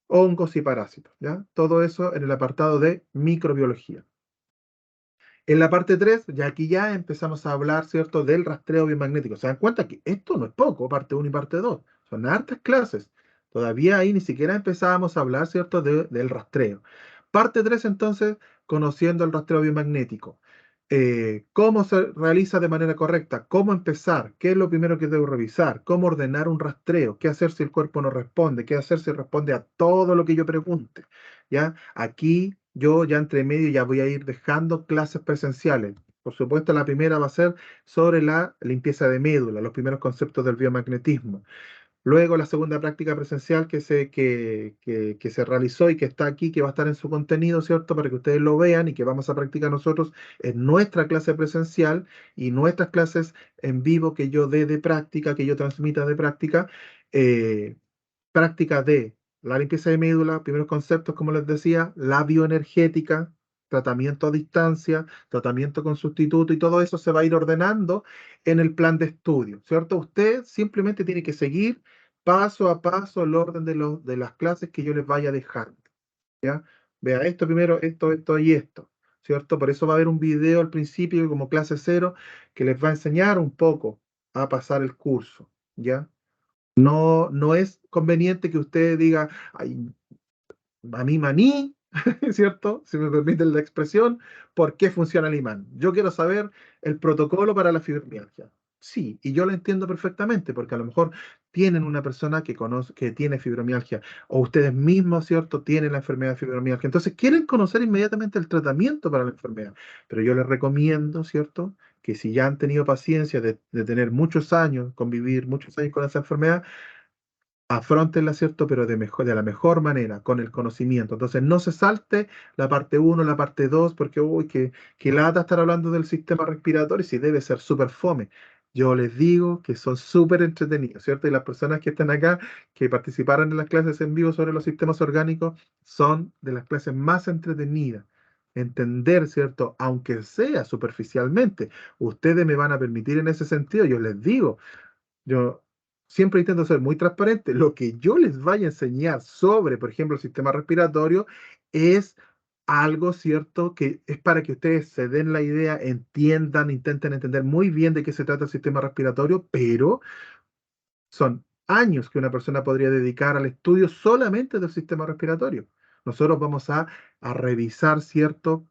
Hongos y parásitos, ¿ya? Todo eso en el apartado de microbiología. En la parte 3, ya aquí ya empezamos a hablar, ¿cierto?, del rastreo biomagnético. ¿Se dan cuenta que esto no es poco, parte 1 y parte 2? Son hartas clases. Todavía ahí ni siquiera empezábamos a hablar, ¿cierto?, del rastreo. Parte 3, entonces, conociendo el rastreo biomagnético. ¿Cómo se realiza de manera correcta? ¿Cómo empezar? ¿Qué es lo primero que debo revisar? ¿Cómo ordenar un rastreo? ¿Qué hacer si el cuerpo no responde? ¿Qué hacer si responde a todo lo que yo pregunte? ¿Ya? Aquí yo ya entre medio ya voy a ir dejando clases presenciales. Por supuesto, la primera va a ser sobre la limpieza de médula, los primeros conceptos del biomagnetismo. Luego la segunda práctica presencial que se realizó y que está aquí, que va a estar en su contenido, ¿cierto? Para que ustedes lo vean y que vamos a practicar nosotros en nuestra clase presencial y nuestras clases en vivo que yo dé de práctica, que yo transmita de práctica. eh, Práctica de la limpieza de médula, primeros conceptos, como les decía, la bioenergética, tratamiento a distancia, tratamiento con sustituto, y todo eso se va a ir ordenando en el plan de estudio, ¿cierto? Usted simplemente tiene que seguir paso a paso el orden de las clases que yo les vaya dejando, ¿ya? Vea esto primero, esto y esto, ¿cierto? Por eso va a haber un video al principio como clase cero que les va a enseñar un poco a pasar el curso, ¿ya? No, no es conveniente que usted diga, ay, a mí maní, ¿cierto? Si me permiten la expresión, ¿por qué funciona el imán? Yo quiero saber el protocolo para la fibromialgia. Sí, y yo lo entiendo perfectamente, porque a lo mejor tienen una persona que conoce, que tiene fibromialgia, o ustedes mismos, ¿cierto?, tienen la enfermedad de fibromialgia. Entonces quieren conocer inmediatamente el tratamiento para la enfermedad. Pero yo les recomiendo, ¿cierto?, que si ya han tenido paciencia de tener muchos años, convivir muchos años con esa enfermedad, afrontenla, ¿cierto? Pero de la mejor manera, con el conocimiento. Entonces, no se salte la parte 1, la parte 2, porque, uy, que lata estar hablando del sistema respiratorio, si debe ser súper fome. Yo les digo que son súper entretenidos, ¿cierto? Y las personas que están acá, que participaron en las clases en vivo sobre los sistemas orgánicos, son de las clases más entretenidas. Entender, ¿cierto? Aunque sea superficialmente, ustedes me van a permitir en ese sentido, yo les digo, yo siempre intento ser muy transparente. Lo que yo les vaya a enseñar sobre, por ejemplo, el sistema respiratorio es algo cierto que es para que ustedes se den la idea, entiendan, intenten entender muy bien de qué se trata el sistema respiratorio, pero son años que una persona podría dedicar al estudio solamente del sistema respiratorio. Nosotros vamos a revisar, ¿cierto?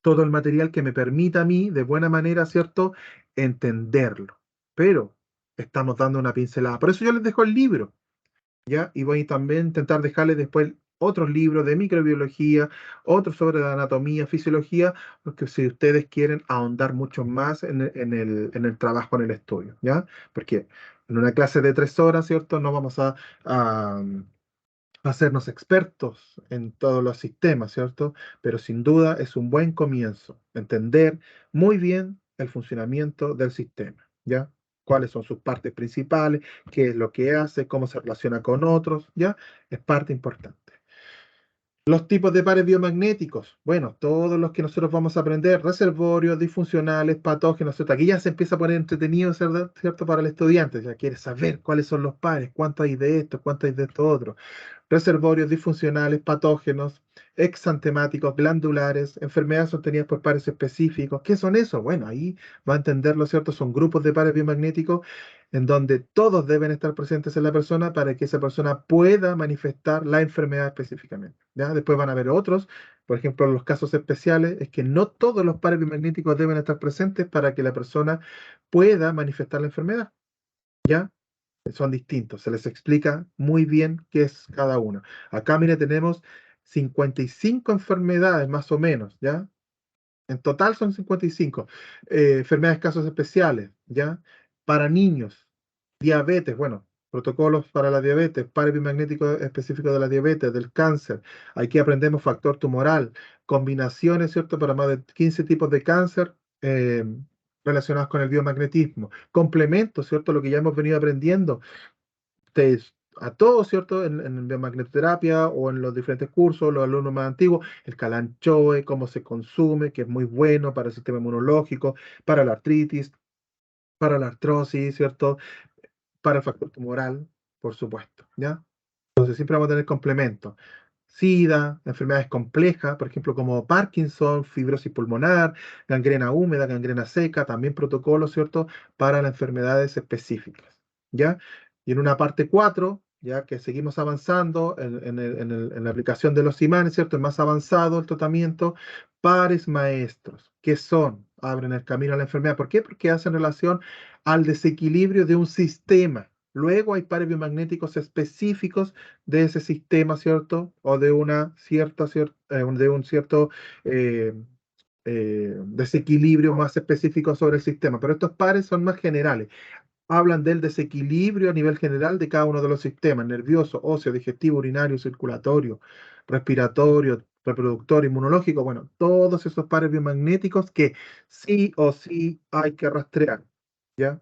Todo el material que me permita a mí, de buena manera, ¿cierto?, entenderlo. Pero estamos dando una pincelada. Por eso yo les dejo el libro, ¿ya? Y voy también a intentar dejarles después otros libros de microbiología, otros sobre la anatomía, fisiología, porque si ustedes quieren ahondar mucho más en el trabajo, en el estudio, ¿ya? Porque en una clase de 3 horas, ¿cierto?, no vamos a hacernos expertos en todos los sistemas, ¿cierto? Pero sin duda es un buen comienzo, entender muy bien el funcionamiento del sistema, ¿ya? Cuáles son sus partes principales, qué es lo que hace, cómo se relaciona con otros, ¿ya? Es parte importante. Los tipos de pares biomagnéticos, bueno, todos los que nosotros vamos a aprender, reservorios, disfuncionales, patógenos, ¿cierto? Aquí ya se empieza a poner entretenido, ¿cierto? Para el estudiante, ya quiere saber cuáles son los pares, cuánto hay de esto, cuánto hay de esto otro. Reservorios disfuncionales, patógenos, exantemáticos, glandulares, enfermedades sostenidas por pares específicos. ¿Qué son eso? Bueno, ahí va a entenderlo, ¿cierto? Son grupos de pares biomagnéticos en donde todos deben estar presentes en la persona para que esa persona pueda manifestar la enfermedad específicamente, ¿ya? Después van a haber otros, por ejemplo, los casos especiales, es que no todos los pares biomagnéticos deben estar presentes para que la persona pueda manifestar la enfermedad, ¿ya? Son distintos, se les explica muy bien qué es cada uno. Acá, mire, tenemos 55 enfermedades más o menos, ¿ya? En total son 55. Enfermedades, casos especiales, ¿ya? Para niños, diabetes, bueno, protocolos para la diabetes, pares biomagnéticos específicos de la diabetes, del cáncer. Aquí aprendemos factor tumoral, combinaciones, ¿cierto? Para más de 15 tipos de cáncer relacionados con el biomagnetismo. Complementos, ¿cierto? Lo que ya hemos venido aprendiendo a todos, ¿cierto? En biomagnetoterapia o en los diferentes cursos, los alumnos más antiguos, el calanchoe, cómo se consume, que es muy bueno para el sistema inmunológico, para la artritis, para la artrosis, ¿cierto? Para el factor tumoral, por supuesto, ¿ya? Entonces siempre vamos a tener complementos. SIDA, enfermedades complejas, por ejemplo, como Parkinson, fibrosis pulmonar, gangrena húmeda, gangrena seca, también protocolos, ¿cierto? Para las enfermedades específicas, ¿ya? Y en una parte 4, ya que seguimos avanzando en la aplicación de los imanes, ¿cierto? El más avanzado el tratamiento, pares maestros, que son, abren el camino a la enfermedad. ¿Por qué? Porque hacen relación al desequilibrio de un sistema. Luego hay pares biomagnéticos específicos de ese sistema, ¿cierto? O de una cierta, de un cierto eh, desequilibrio más específico sobre el sistema. Pero estos pares son más generales. Hablan del desequilibrio a nivel general de cada uno de los sistemas: nervioso, óseo, digestivo, urinario, circulatorio, respiratorio, reproductor, inmunológico. Bueno, todos esos pares biomagnéticos que sí o sí hay que rastrear, ¿ya?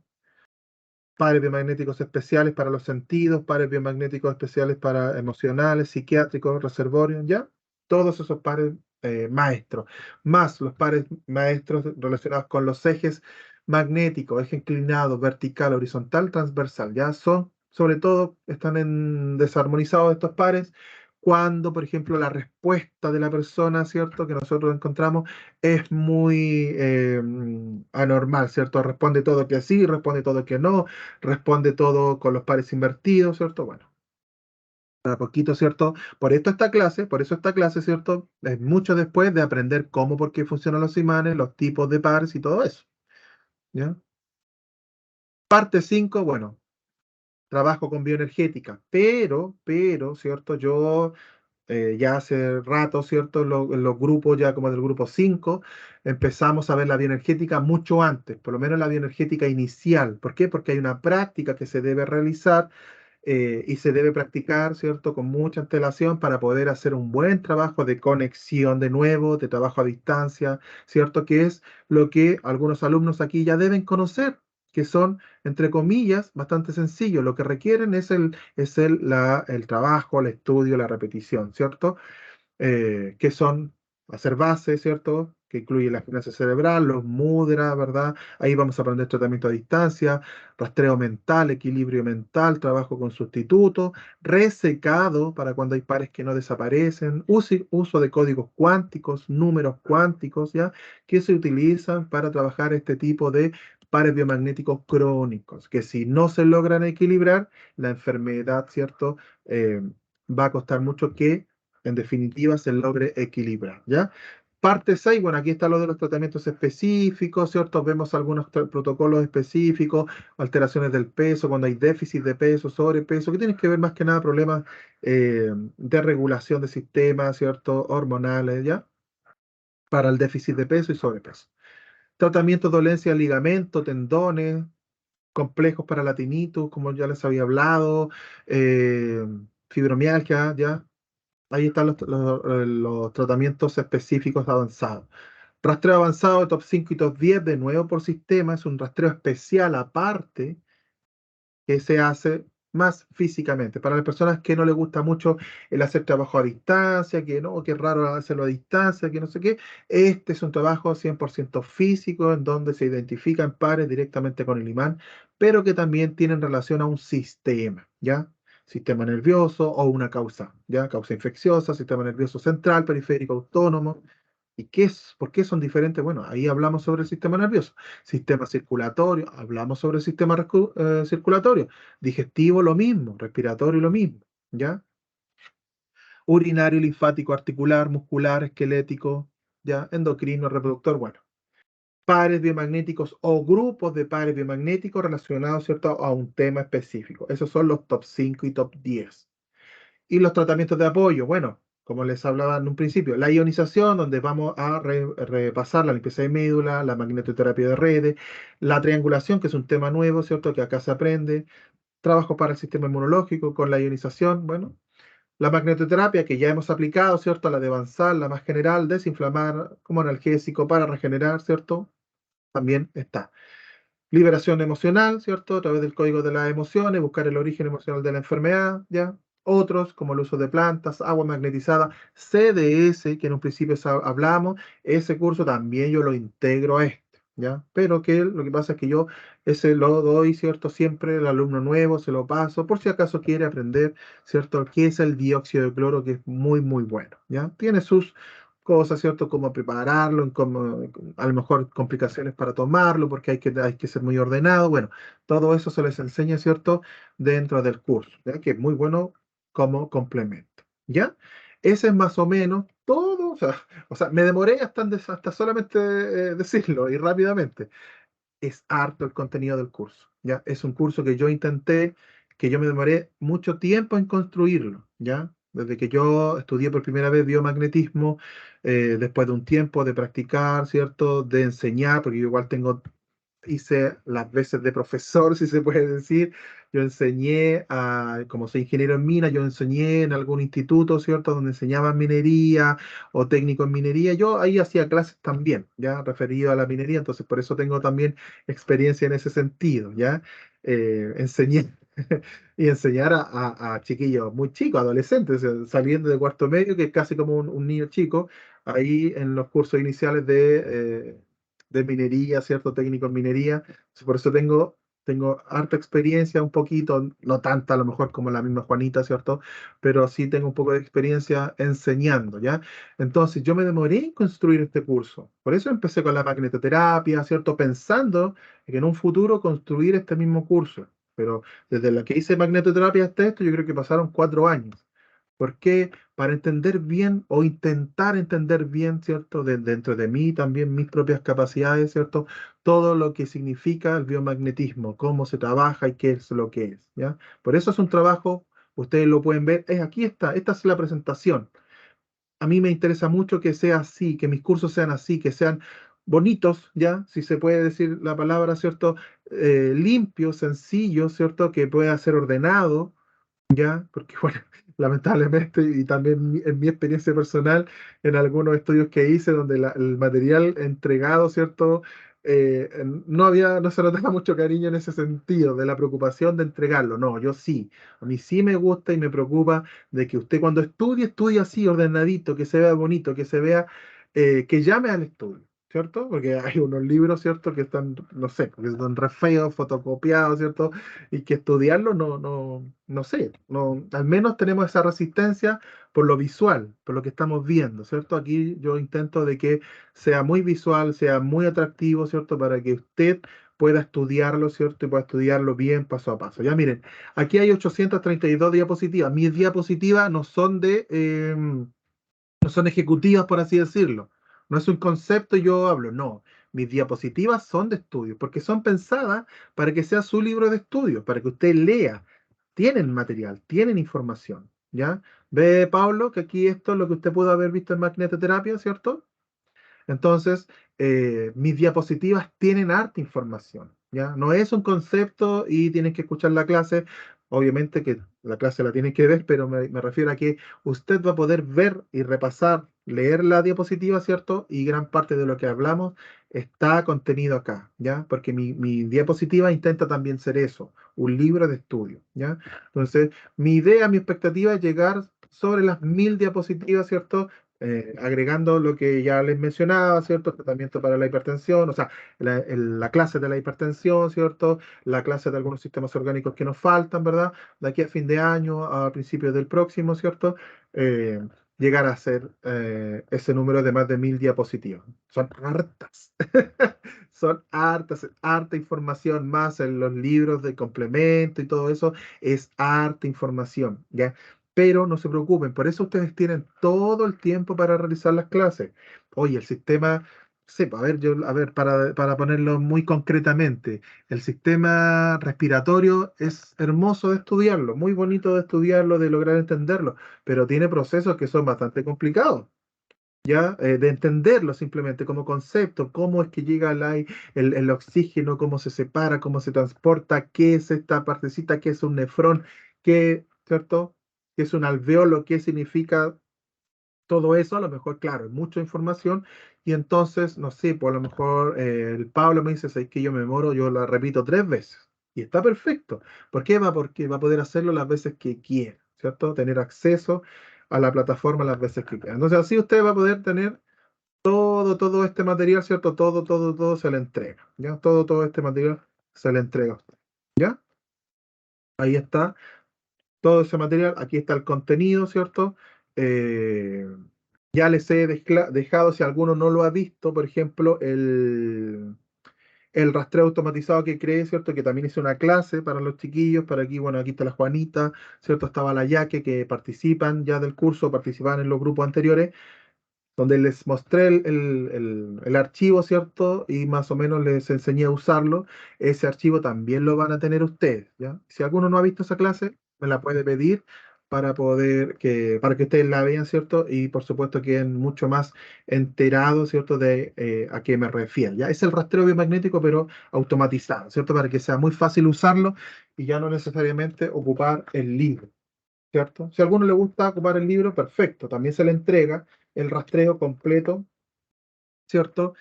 Pares biomagnéticos especiales para los sentidos, pares biomagnéticos especiales para emocionales, psiquiátricos, reservorios, ¿ya? Todos esos pares maestros, más los pares maestros relacionados con los ejes magnéticos, eje inclinado, vertical, horizontal, transversal, ¿ya? Son, sobre todo, están desarmonizados estos pares cuando, por ejemplo, la respuesta de la persona, ¿cierto?, que nosotros encontramos es muy anormal, ¿cierto? Responde todo que sí, responde todo que no, responde todo con los pares invertidos, ¿cierto? Bueno, a poquito, ¿cierto? Por eso esta clase, ¿cierto? Es mucho después de aprender cómo, por qué funcionan los imanes, los tipos de pares y todo eso, ¿ya? Parte 5, bueno, trabajo con bioenergética, pero, ¿cierto? Yo ya hace rato, ¿cierto? En los grupos, ya como del grupo 5 empezamos a ver la bioenergética mucho antes, por lo menos la bioenergética inicial. ¿Por qué? Porque hay una práctica que se debe realizar y se debe practicar, ¿cierto? Con mucha antelación para poder hacer un buen trabajo de conexión de nuevo, de trabajo a distancia, ¿cierto? Que es lo que algunos alumnos aquí ya deben conocer. que son, entre comillas, bastante sencillos. Lo que requieren es el trabajo, el estudio, la repetición, ¿cierto? Que son hacer base, ¿cierto? Que incluye la gimnasia cerebral, los mudra, ¿verdad? Ahí vamos a aprender tratamiento a distancia, rastreo mental, equilibrio mental, trabajo con sustitutos, resecado para cuando hay pares que no desaparecen, uso de códigos cuánticos, números cuánticos, ¿ya? Que se utilizan para trabajar este tipo de pares biomagnéticos crónicos, que si no se logran equilibrar, la enfermedad, ¿cierto? Va a costar mucho que en definitiva se logre equilibrar, ¿ya? Parte 6, bueno, aquí está lo de los tratamientos específicos, ¿cierto? Vemos algunos protocolos específicos, alteraciones del peso, cuando hay déficit de peso, sobrepeso, que tienen que ver más que nada problemas de regulación de sistemas, ¿cierto? Hormonales, ¿ya? Para el déficit de peso y sobrepeso. Tratamiento de dolencia, ligamento, tendones, complejos para la tinnitus, como ya les había hablado, eh, fibromialgia, ¿ya? Ahí están los tratamientos específicos avanzados. Rastreo avanzado de top 5 y top 10, de nuevo por sistema, es un rastreo especial aparte que se hace más físicamente. Para las personas que no les gusta mucho el hacer trabajo a distancia, que no, que es raro hacerlo a distancia, que no sé qué, este es un trabajo 100% físico en donde se identifican pares directamente con el imán, pero que también tienen relación a un sistema, ¿ya? Sistema nervioso o una causa, ¿ya? Causa infecciosa, sistema nervioso central, periférico, autónomo. ¿Y por qué son diferentes? Bueno, ahí hablamos sobre el sistema nervioso. Sistema circulatorio, hablamos sobre el sistema circulatorio. Digestivo, lo mismo. Respiratorio, lo mismo. ¿Ya? Urinario, linfático, articular, muscular, esquelético, ¿ya? Endocrino, reproductor, bueno. Pares biomagnéticos o grupos de pares biomagnéticos relacionados, ¿cierto?, a un tema específico. Esos son los top 5 y top 10. Y los tratamientos de apoyo, bueno, como les hablaba en un principio, la ionización, donde vamos a repasar la limpieza de médula, la magnetoterapia de redes, la triangulación, que es un tema nuevo, ¿cierto?, que acá se aprende, trabajo para el sistema inmunológico con la ionización, bueno, la magnetoterapia que ya hemos aplicado, ¿cierto?, la de avanzar, la más general, desinflamar como analgésico para regenerar, ¿cierto?, también está. Liberación emocional, ¿cierto? A través del código de las emociones, buscar el origen emocional de la enfermedad, ¿ya? Otros, como el uso de plantas, agua magnetizada, CDS, que en un principio hablamos, ese curso también yo lo integro a este, ¿ya? Pero que lo que pasa es que yo ese lo doy, ¿cierto? Siempre el alumno nuevo se lo paso, por si acaso quiere aprender, ¿cierto? ¿Qué es el dióxido de cloro? Que es muy, muy bueno, ¿ya? Tiene sus cosas, ¿cierto? Cómo prepararlo, a lo mejor complicaciones para tomarlo, porque hay que ser muy ordenado. Bueno, todo eso se les enseña, ¿cierto? Dentro del curso, ¿ya? Que es muy bueno como complemento, ¿ya? Ese es más o menos todo, o sea, me demoré hasta solamente decirlo y rápidamente. Es harto el contenido del curso, ¿ya? Es un curso que yo intenté, que yo me demoré mucho tiempo en construirlo, ¿ya? Desde que yo estudié por primera vez biomagnetismo, después de un tiempo de practicar, ¿cierto? De enseñar, porque yo igual hice las veces de profesor, si se puede decir. Yo enseñé, como soy ingeniero en minas, yo enseñé en algún instituto, ¿cierto? Donde enseñaban minería o técnico en minería. Yo ahí hacía clases también, ya referido a la minería, entonces por eso tengo también experiencia en ese sentido, ¿ya? Enseñé y enseñar a chiquillos muy chicos, adolescentes, saliendo de cuarto medio, que es casi como un niño chico, ahí en los cursos iniciales de minería, ¿cierto? Técnico en minería. Entonces, por eso tengo harta experiencia, un poquito, no tanta a lo mejor como la misma Juanita, ¿cierto? Pero sí tengo un poco de experiencia enseñando, ¿ya? Entonces, yo me demoré en construir este curso. Por eso empecé con la magnetoterapia, ¿cierto? Pensando en un futuro construir este mismo curso. Pero desde la que hice magnetoterapia hasta esto, yo creo que pasaron 4 años. ¿Por qué? Para entender bien o intentar entender bien, ¿cierto? Dentro de mí también mis propias capacidades, ¿cierto? Todo lo que significa el biomagnetismo, cómo se trabaja y qué es lo que es, ¿ya? Por eso es un trabajo, ustedes lo pueden ver, aquí está, esta es la presentación. A mí me interesa mucho que sea así, que mis cursos sean así, que sean bonitos, ¿ya? Si se puede decir la palabra, ¿cierto? Limpios, sencillos, ¿cierto? Que pueda ser ordenado, ¿ya? Porque, bueno, lamentablemente, y también en mi experiencia personal, en algunos estudios que hice, donde el material entregado, ¿cierto? no se notaba mucho cariño en ese sentido, de la preocupación de entregarlo. No, yo sí. A mí sí me gusta y me preocupa de que usted cuando estudie así, ordenadito, que se vea bonito, que se vea, que llame al estudio, ¿cierto? Porque hay unos libros, ¿cierto? Que están, no sé, que están re feos, fotocopiados, ¿cierto? Y que estudiarlo no sé, al menos tenemos esa resistencia por lo visual, por lo que estamos viendo, ¿cierto? Aquí yo intento de que sea muy visual, sea muy atractivo, ¿cierto? Para que usted pueda estudiarlo, ¿cierto? Y pueda estudiarlo bien paso a paso. Ya miren, aquí hay 832 diapositivas. Mis diapositivas no son ejecutivas, por así decirlo. No es un concepto y yo hablo, no. Mis diapositivas son de estudio, porque son pensadas para que sea su libro de estudio, para que usted lea. Tienen material, tienen información, ¿ya? Ve, Pablo, que aquí esto es lo que usted pudo haber visto en magnetoterapia, ¿cierto? Entonces, mis diapositivas tienen harta información, ¿ya? No es un concepto y tienes que escuchar la clase. Obviamente que la clase la tiene que ver, pero me refiero a que usted va a poder ver y repasar, leer la diapositiva, ¿cierto? Y gran parte de lo que hablamos está contenido acá, ¿ya? Porque mi diapositiva intenta también ser eso, un libro de estudio, ¿ya? Entonces, mi idea, mi expectativa es llegar sobre las 1000 diapositivas, ¿cierto? Agregando lo que ya les mencionaba, ¿cierto? Tratamiento para la hipertensión, o sea, la clase de la hipertensión, ¿cierto? La clase de algunos sistemas orgánicos que nos faltan, ¿verdad? De aquí a fin de año, a principios del próximo, ¿cierto? Eh, llegar a ser ese número de más de 1000 diapositivas. Son hartas. Son hartas, harta información más en los libros de complemento y todo eso, es harta información, ¿ya? Pero no se preocupen, por eso ustedes tienen todo el tiempo para realizar las clases. Oye, el sistema, sepa, a ver, para ponerlo muy concretamente, el sistema respiratorio es hermoso de estudiarlo, muy bonito de estudiarlo, de lograr entenderlo, pero tiene procesos que son bastante complicados. ¿Ya? De entenderlo simplemente como concepto, cómo es que llega el oxígeno, cómo se separa, cómo se transporta, qué es esta partecita, qué es un nefrón, qué, ¿cierto? ¿Qué es un alveolo? ¿Qué significa todo eso? A lo mejor, claro, es mucha información y entonces, no sé, pues a lo mejor el Pablo me dice, es que yo me moro, yo la repito 3 veces y está perfecto. ¿Por qué? Porque va a poder hacerlo las veces que quiera, ¿cierto? Tener acceso a la plataforma las veces que quiera. Entonces así usted va a poder tener todo este material, ¿cierto? Todo se le entrega, ¿ya? Todo este material se le entrega a usted, ¿ya? Ahí está todo ese material, aquí está el contenido, ¿cierto? Eh, ya les he dejado, si alguno no lo ha visto, por ejemplo, el rastreo automatizado que creé, ¿cierto? Que también hice una clase para los chiquillos, para aquí, bueno, aquí está la Juanita, ¿cierto? Estaba la Yaque, que participan ya del curso, participan en los grupos anteriores, donde les mostré el archivo, ¿cierto? Y más o menos les enseñé a usarlo. Ese archivo también lo van a tener ustedes, ¿ya? Si alguno no ha visto esa clase, me la puede pedir para que ustedes la vean, ¿cierto? Y por supuesto queden mucho más enterados, ¿cierto? De a qué me refiero, ¿ya? Es el rastreo biomagnético, pero automatizado, ¿cierto? Para que sea muy fácil usarlo y ya no necesariamente ocupar el libro. ¿Cierto? Si a alguno le gusta ocupar el libro, perfecto, también se le entrega el rastreo completo, ¿cierto?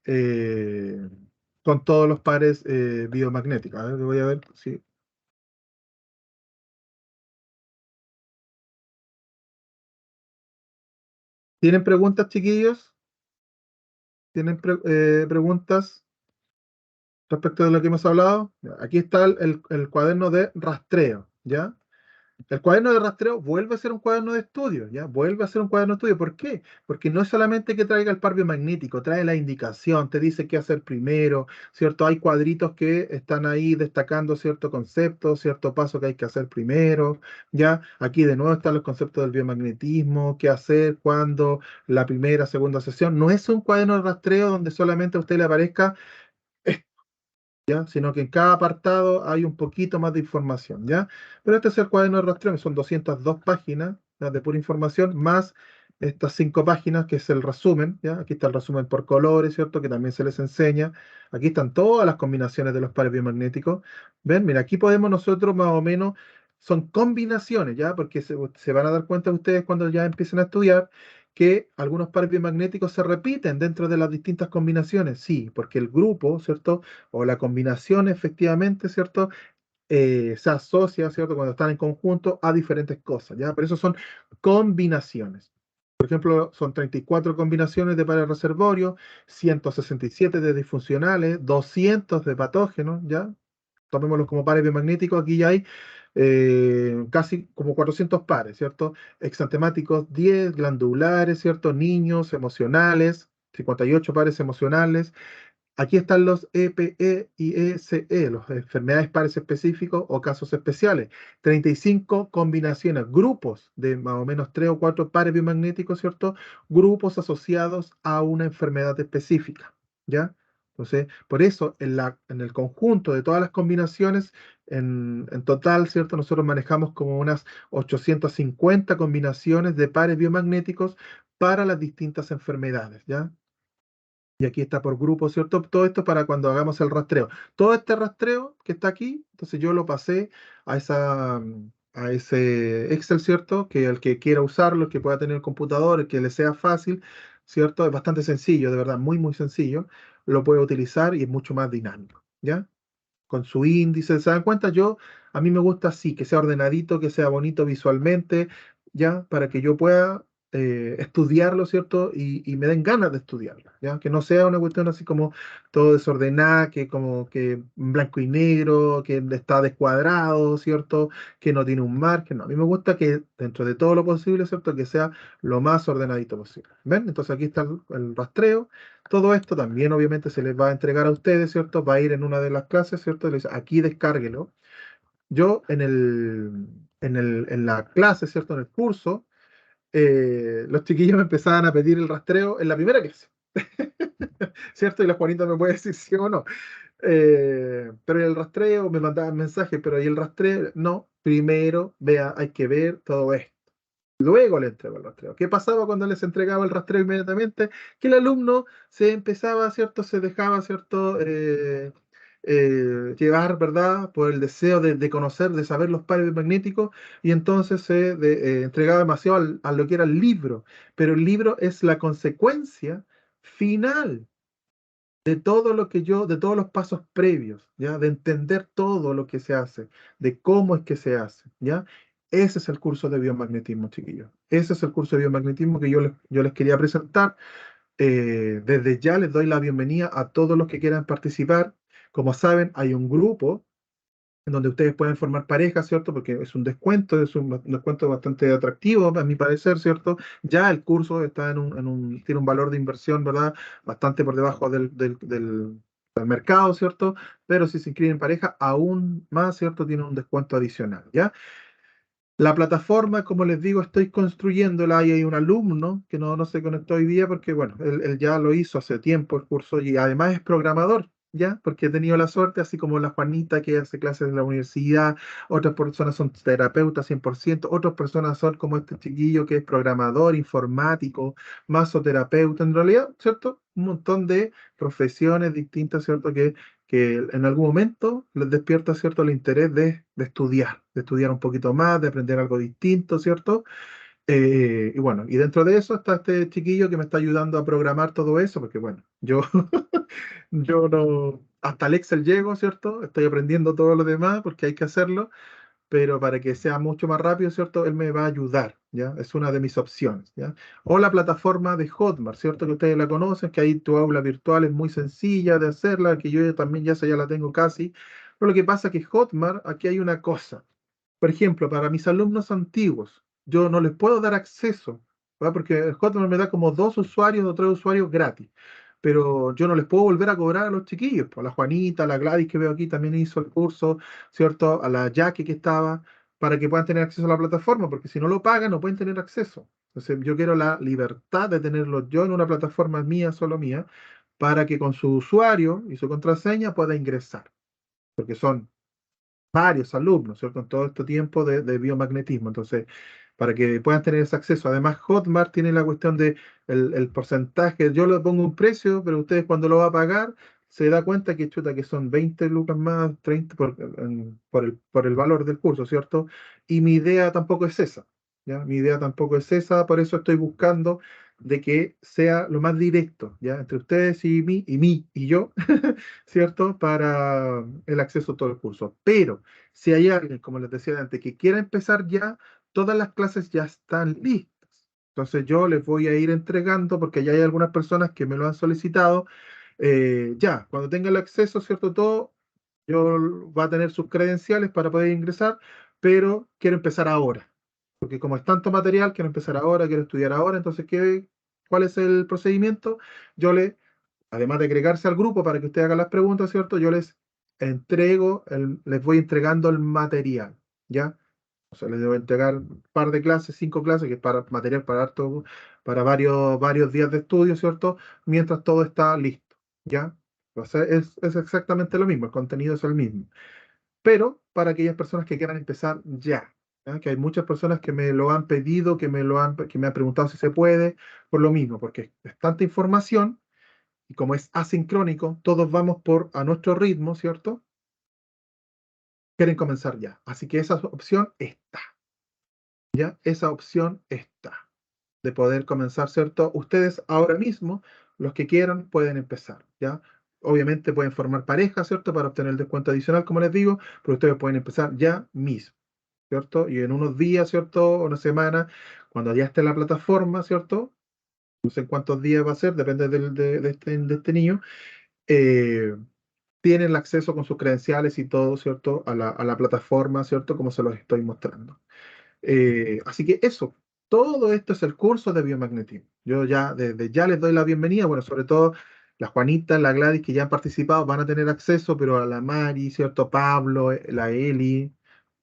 Eh, con todos los pares biomagnéticos. A ver, voy a ver si. ¿Tienen preguntas, chiquillos? ¿Tienen preguntas respecto de lo que hemos hablado? Ya, aquí está el cuaderno de rastreo, ¿ya? El cuaderno de rastreo vuelve a ser un cuaderno de estudio, ¿ya? Vuelve a ser un cuaderno de estudio. ¿Por qué? Porque no es solamente que traiga el par biomagnético, trae la indicación, te dice qué hacer primero, ¿cierto? Hay cuadritos que están ahí destacando cierto concepto, cierto paso que hay que hacer primero, ¿ya? Aquí de nuevo están los conceptos del biomagnetismo, qué hacer, cuándo, la primera, segunda sesión. No es un cuaderno de rastreo donde solamente a usted le aparezca ¿ya? Sino que en cada apartado hay un poquito más de información, ¿ya? Pero este es el cuaderno de rastreo, que son 202 páginas, ¿ya? De pura información, más estas 5 páginas, que es el resumen, ¿ya? Aquí está el resumen por colores, ¿cierto? Que también se les enseña. Aquí están todas las combinaciones de los pares biomagnéticos. ¿Ven? Mira, aquí podemos nosotros más o menos, son combinaciones, ¿ya? Porque se van a dar cuenta ustedes cuando ya empiecen a estudiar, que algunos pares biomagnéticos se repiten dentro de las distintas combinaciones. Sí, porque el grupo, ¿cierto? O la combinación efectivamente, ¿cierto? Se asocia, ¿cierto? Cuando están en conjunto a diferentes cosas, ¿ya? Pero eso son combinaciones. Por ejemplo, son 34 combinaciones de pares reservorios, 167 de disfuncionales, 200 de patógenos, ¿ya? Tomémoslos como pares biomagnéticos, aquí ya hay casi como 400 pares, ¿cierto? Exantemáticos 10, glandulares, ¿cierto? Niños, emocionales, 58 pares emocionales. Aquí están los EPE y ESE, las enfermedades pares específicos o casos especiales. 35 combinaciones, grupos de más o menos 3 o 4 pares biomagnéticos, ¿cierto? Grupos asociados a una enfermedad específica, ¿ya? Entonces, por eso, en el conjunto de todas las combinaciones, en total, ¿cierto? Nosotros manejamos como unas 850 combinaciones de pares biomagnéticos para las distintas enfermedades, ¿ya? Y aquí está por grupo, ¿cierto? Todo esto para cuando hagamos el rastreo. Todo este rastreo que está aquí, entonces yo lo pasé a ese Excel, ¿cierto? Que el que quiera usarlo, el que pueda tener el computador, el que le sea fácil, ¿cierto? Es bastante sencillo, de verdad, muy, muy sencillo. Lo puede utilizar y es mucho más dinámico, ¿ya? Con su índice, ¿se dan cuenta? A mí me gusta así, que sea ordenadito, que sea bonito visualmente, ¿ya? Para que yo pueda estudiarlo, ¿cierto? Y me den ganas de estudiarlo, ¿ya? Que no sea una cuestión así como todo desordenada, que como que en blanco y negro, que está descuadrado, ¿cierto? Que no tiene un margen, no. A mí me gusta que dentro de todo lo posible, ¿cierto? Que sea lo más ordenadito posible, ¿ven? Entonces aquí está el rastreo. Todo esto también obviamente se les va a entregar a ustedes, ¿cierto? Va a ir en una de las clases, ¿cierto? Les dice, aquí descárguelo. Yo en la clase, ¿cierto? En el curso, los chiquillos me empezaban a pedir el rastreo en la primera clase, ¿cierto? Y la Juanita me puede decir sí o no. Pero el rastreo me mandaban mensajes, pero ahí el rastreo, no, primero, vea, hay que ver todo esto. Luego le entregó el rastreo. ¿Qué pasaba cuando les entregaba el rastreo inmediatamente? Que el alumno se empezaba, ¿cierto? Se dejaba, ¿cierto? Llevar, ¿verdad? Por el deseo de conocer, de saber los pares magnéticos, y entonces entregaba demasiado a lo que era el libro. Pero el libro es la consecuencia final de todo lo que de todos los pasos previos, ¿ya? De entender todo lo que se hace, de cómo es que se hace, ¿ya? Ese es el curso de biomagnetismo, chiquillos. Ese es el curso de biomagnetismo que yo les quería presentar. Desde ya les doy la bienvenida a todos los que quieran participar. Como saben, hay un grupo en donde ustedes pueden formar pareja, ¿cierto? Porque es un descuento bastante atractivo, a mi parecer, ¿cierto? Ya el curso está tiene un valor de inversión, ¿verdad? Bastante por debajo del mercado, ¿cierto? Pero si se inscriben en pareja, aún más, ¿cierto? Tiene un descuento adicional, ¿ya? La plataforma, como les digo, estoy construyéndola y hay un alumno que no se conectó hoy día porque, bueno, él ya lo hizo hace tiempo el curso y además es programador, ¿ya? Porque he tenido la suerte, así como la Juanita que hace clases en la universidad, otras personas son terapeutas 100%, otras personas son como este chiquillo que es programador, informático, masoterapeuta, en realidad, ¿cierto? Un montón de profesiones distintas, ¿cierto? Que en algún momento les despierta, ¿cierto?, el interés de estudiar un poquito más, de aprender algo distinto, ¿cierto? Y bueno, y dentro de eso está este chiquillo que me está ayudando a programar todo eso, porque bueno, yo no, hasta el Excel llego, ¿cierto? Estoy aprendiendo todo lo demás porque hay que hacerlo, pero para que sea mucho más rápido, ¿cierto? Él me va a ayudar, ¿ya? Es una de mis opciones, ¿ya? O la plataforma de Hotmart, ¿cierto? Que ustedes la conocen, que ahí tu aula virtual es muy sencilla de hacerla, que yo también ya la tengo casi. Pero lo que pasa es que Hotmart, aquí hay una cosa. Por ejemplo, para mis alumnos antiguos, yo no les puedo dar acceso, ¿va? Porque Hotmart me da como 2 usuarios o 3 usuarios gratis, pero yo no les puedo volver a cobrar a los chiquillos. Pues, a la Juanita, a la Gladys que veo aquí también hizo el curso, ¿cierto? A la Jackie que estaba, para que puedan tener acceso a la plataforma, porque si no lo pagan no pueden tener acceso. Entonces yo quiero la libertad de tenerlo yo en una plataforma mía, solo mía, para que con su usuario y su contraseña pueda ingresar, porque son varios alumnos, ¿cierto? En todo este tiempo de biomagnetismo. Entonces, para que puedan tener ese acceso. Además, Hotmart tiene la cuestión de el porcentaje. Yo le pongo un precio, pero ustedes cuando lo va a pagar, se da cuenta que chuta, que son 20 lucas más, 30 por el valor del curso, ¿cierto? Y mi idea tampoco es esa, ¿ya? Mi idea tampoco es esa, por eso estoy buscando de que sea lo más directo, ¿ya? Entre ustedes y mí, y yo, ¿cierto? Para el acceso a todo el curso. Pero si hay alguien, como les decía antes, que quiera empezar ya, todas las clases ya están listas. Entonces yo les voy a ir entregando, porque ya hay algunas personas que me lo han solicitado, ya, cuando tenga el acceso, ¿cierto? Todo, yo va a tener sus credenciales para poder ingresar, pero quiero empezar ahora. Porque como es tanto material, quiero empezar ahora, quiero estudiar ahora, entonces, ¿cuál es el procedimiento? Yo le, además de agregarse al grupo para que usted haga las preguntas, ¿cierto? Yo les les voy entregando el material, ¿ya? O sea, les debo entregar un par de clases, 5 clases, que es para material para harto, para varios días de estudio, ¿cierto? Mientras todo está listo, ¿ya? O sea, es exactamente lo mismo, el contenido es el mismo. Pero para aquellas personas que quieran empezar ya, ¿ya? Que hay muchas personas que me lo han pedido, que me han preguntado si se puede, por lo mismo, porque es tanta información y como es asincrónico, todos vamos a nuestro ritmo, ¿cierto? Quieren comenzar ya. Así que esa opción está, ¿ya? Esa opción está de poder comenzar, ¿cierto? Ustedes ahora mismo, los que quieran, pueden empezar, ¿ya? Obviamente pueden formar pareja, ¿cierto? Para obtener el descuento adicional, como les digo, pero ustedes pueden empezar ya mismo, ¿cierto? Y en unos días, ¿cierto? Una semana, cuando ya esté en la plataforma, ¿cierto? No sé en cuántos días va a ser, depende de este niño, eh, tienen el acceso con sus credenciales y todo, ¿cierto? A la plataforma, ¿cierto? Como se los estoy mostrando. Así que eso, todo esto es el curso de biomagnetismo. Yo ya, desde ya les doy la bienvenida, bueno, sobre todo la Juanita, la Gladys que ya han participado van a tener acceso, pero a la Mari, ¿cierto? Pablo, la Eli,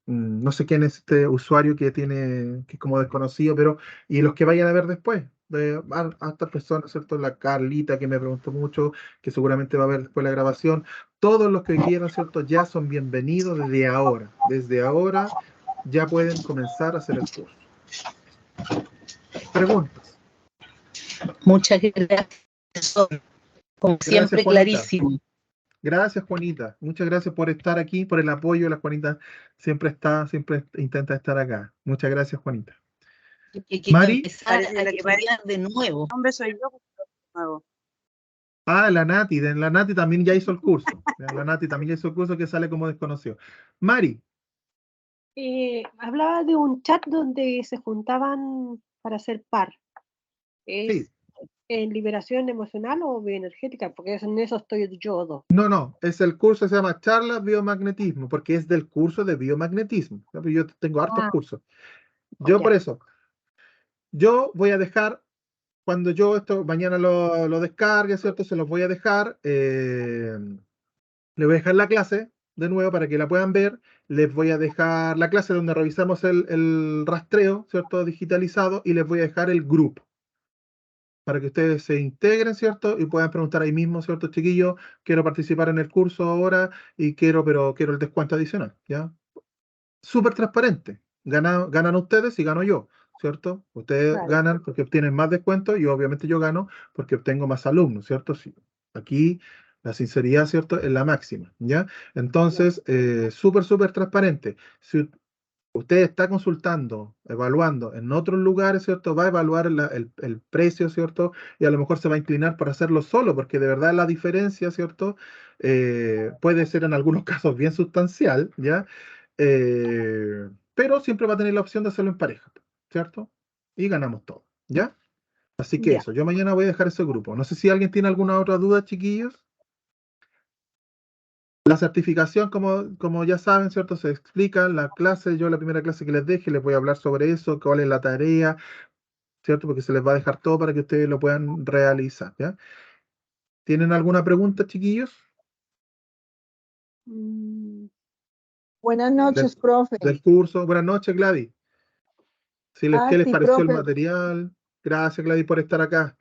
no sé quién es este usuario que es como desconocido, pero, y los que vayan a ver después, a estas personas, ¿cierto? La Carlita que me preguntó mucho, que seguramente va a ver después la grabación, todos los que quieran, ¿cierto? Ya son bienvenidos desde ahora ya pueden comenzar a hacer el curso. Preguntas. Muchas gracias. Como siempre, Juanita. clarísimo. Gracias, Juanita. Muchas gracias por estar aquí, por el apoyo. La Juanita siempre intenta estar acá. Muchas gracias, Juanita. Que Mari. empezar a estudiar de nuevo. Hombre, soy yo de nuevo. Ah, la Nati también ya hizo el curso. La Nati también ya hizo el curso que sale como desconocido. Mari. Hablaba de un chat donde se juntaban para hacer par. ¿Es Sí. en liberación emocional o bioenergética? Porque en eso estoy yo dos. No, es el curso, se llama Charla Biomagnetismo, porque es del curso de biomagnetismo. Yo tengo hartos cursos. Yo por eso, yo voy a dejar, cuando yo esto mañana lo descargue, ¿cierto? Se los voy a dejar, le voy a dejar la clase de nuevo para que la puedan ver. Les voy a dejar la clase donde revisamos el rastreo, ¿cierto? Digitalizado, y les voy a dejar el grupo para que ustedes se integren, ¿cierto? Y puedan preguntar ahí mismo, ¿cierto, chiquillo? Quiero participar en el curso ahora pero quiero el descuento adicional, ¿ya? Súper transparente. Ganan ustedes y gano yo, ¿cierto? Ustedes ganan porque obtienen más descuento y obviamente yo gano porque obtengo más alumnos, ¿cierto? Sí. Aquí la sinceridad, ¿cierto? Es la máxima, ¿ya? Entonces, súper transparente. Si usted está consultando, evaluando en otros lugares, ¿cierto? Va a evaluar el precio, ¿cierto? Y a lo mejor se va a inclinar por hacerlo solo, porque de verdad la diferencia, ¿cierto? Puede ser en algunos casos bien sustancial, ¿ya? Pero siempre va a tener la opción de hacerlo en pareja, ¿cierto? Y ganamos todo, ¿ya? Así que eso, yo mañana voy a dejar ese grupo. No sé si alguien tiene alguna otra duda, chiquillos. La certificación, como ya saben, ¿cierto? Se explica en la clase. Yo la primera clase que les deje les voy a hablar sobre eso, cuál es la tarea, ¿cierto? Porque se les va a dejar todo para que ustedes lo puedan realizar, ¿ya? ¿Tienen alguna pregunta, chiquillos? Buenas noches, profe. Del curso. Buenas noches, Gladys. ¿Qué les sí, pareció el profe. material? Gracias, Gladys, por estar acá.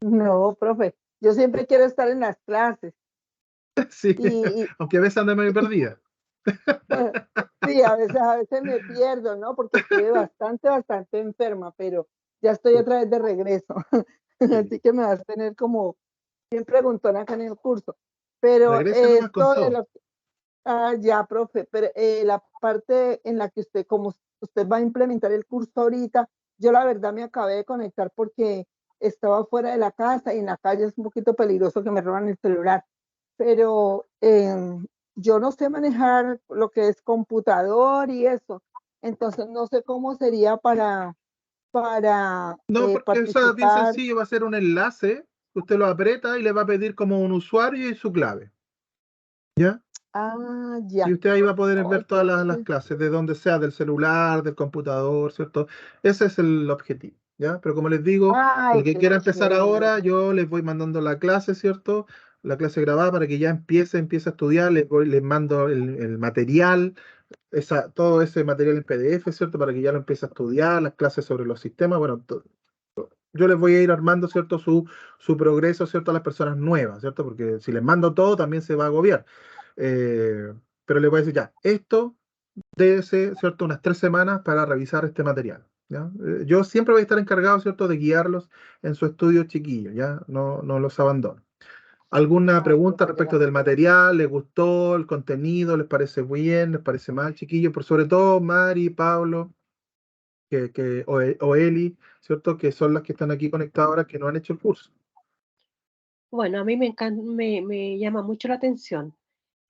No, profe, yo siempre quiero estar en las clases. Sí, aunque a veces ando medio perdida. Sí, a veces me pierdo, ¿no? Porque estuve bastante enferma, pero ya estoy otra vez de regreso. Así que me vas a tener como bien preguntona acá en el curso. Pero Regrese con esto de todo. ya, profe, pero la parte en la que como usted va a implementar el curso ahorita, yo la verdad me acabé de conectar porque estaba fuera de la casa y en la calle es un poquito peligroso que me roban el celular. Pero yo no sé manejar lo que es computador y eso. Entonces no sé cómo sería para No, porque eso es bien participar. sencillo, va a ser un enlace, usted lo aprieta y le va a pedir como un usuario y su clave, ¿ya? Ah, Y ya. usted ahí va a poder Oh, ver todas las entonces, clases, de donde sea, del celular, del computador, ¿cierto? Ese es el objetivo, ¿ya? Pero como les digo, el ay, que qué quiera empezar chévere. ahora, yo les voy mandando la clase, ¿cierto? La clase grabada para que ya empiece a estudiar, les mando el material, todo ese material en PDF, ¿cierto? Para que ya lo empiece a estudiar, las clases sobre los sistemas, bueno, yo les voy a ir armando, ¿cierto? Su progreso, ¿cierto? A las personas nuevas, ¿cierto? Porque si les mando todo, también se va a agobiar. Eh, pero les voy a decir ya, esto debe ser, ¿cierto? Unas 3 semanas para revisar este material, ¿ya? Yo siempre voy a estar encargado, ¿cierto? De guiarlos en su estudio chiquillo, ¿ya? No los abandono. ¿Alguna Ay, pregunta gracias. respecto del material? ¿Les gustó el contenido? ¿Les parece bien? ¿Les parece mal, chiquillos? Por sobre todo, Mari, Pablo, o Eli, ¿cierto? Que son las que están aquí conectadas ahora que no han hecho el curso. Bueno, a mí me llama mucho la atención.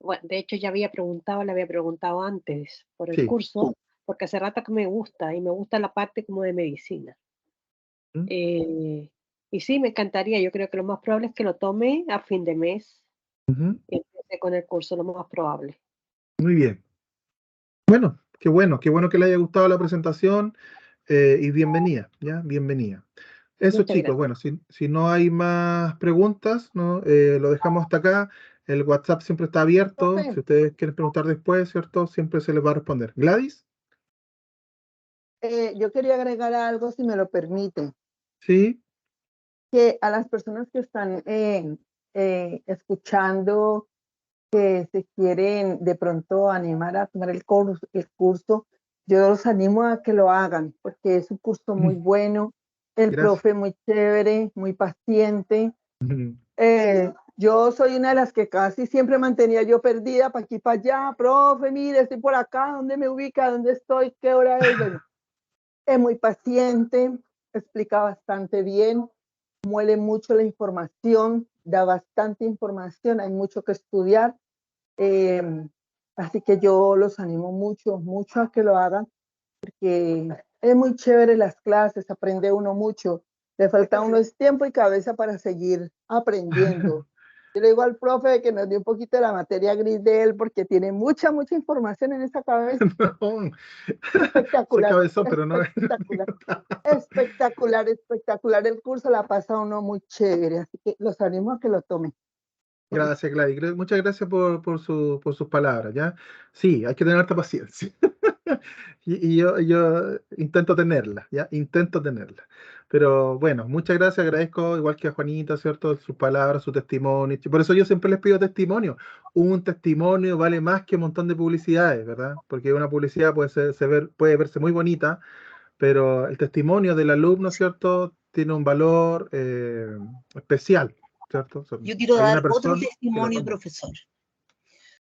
Bueno, de hecho ya le había preguntado antes por el Sí. curso, porque hace rato que me gusta y me gusta la parte como de medicina. ¿Mm? Eh, y sí, me encantaría. Yo creo que lo más probable es que lo tome a fin de mes Ujú. y empiece con el curso, lo más probable. Muy bien. Qué bueno que les haya gustado la presentación y bienvenida, ¿ya? Bienvenida. Eso, Muchas chicos, gracias. bueno, si no hay más preguntas, ¿no? Lo dejamos hasta acá. El WhatsApp siempre está abierto. Profe, Si ustedes quieren preguntar después, ¿cierto? Siempre se les va a responder. Gladys, yo quería agregar algo, si me lo permiten, sí. que a las personas que están escuchando, que se quieren de pronto animar a tomar el curso, yo los animo a que lo hagan, porque es un curso muy bueno, el Gracias. profe muy chévere, muy paciente. Yo soy una de las que casi siempre mantenía yo perdida para aquí, para allá, profe, mire, estoy por acá, ¿dónde me ubica? ¿Dónde estoy? ¿Qué hora es? Bueno, es muy paciente, explica bastante bien, muele mucho la información, da bastante información, hay mucho que estudiar. Eh, Así que yo los animo mucho, mucho a que lo hagan, porque es muy chévere las clases, aprende uno mucho. Le falta a uno es tiempo y cabeza para seguir aprendiendo. Yo le digo al profe que nos dio un poquito de la materia gris de él, porque tiene mucha, mucha información en esa cabeza. No, soy Espectacular, cabezón, pero no. espectacular, espectacular, espectacular. El curso la pasa uno muy chévere, así que los animo a que lo tomen. Gracias, Gladys. Muchas gracias por sus palabras, ¿ya? Sí, hay que tener harta paciencia. Y yo intento tenerla, ¿ya? Intento tenerla. Pero bueno, muchas gracias, agradezco, igual que a Juanita, ¿cierto? Sus palabras, su testimonio. Por eso yo siempre les pido testimonio. Un testimonio vale más que un montón de publicidades, ¿verdad? Porque una publicidad puede verse muy bonita, pero el testimonio del alumno, ¿cierto? Tiene un valor especial, ¿cierto? Yo quiero Hay una dar otro persona que lo testimonio, tomó. profesor.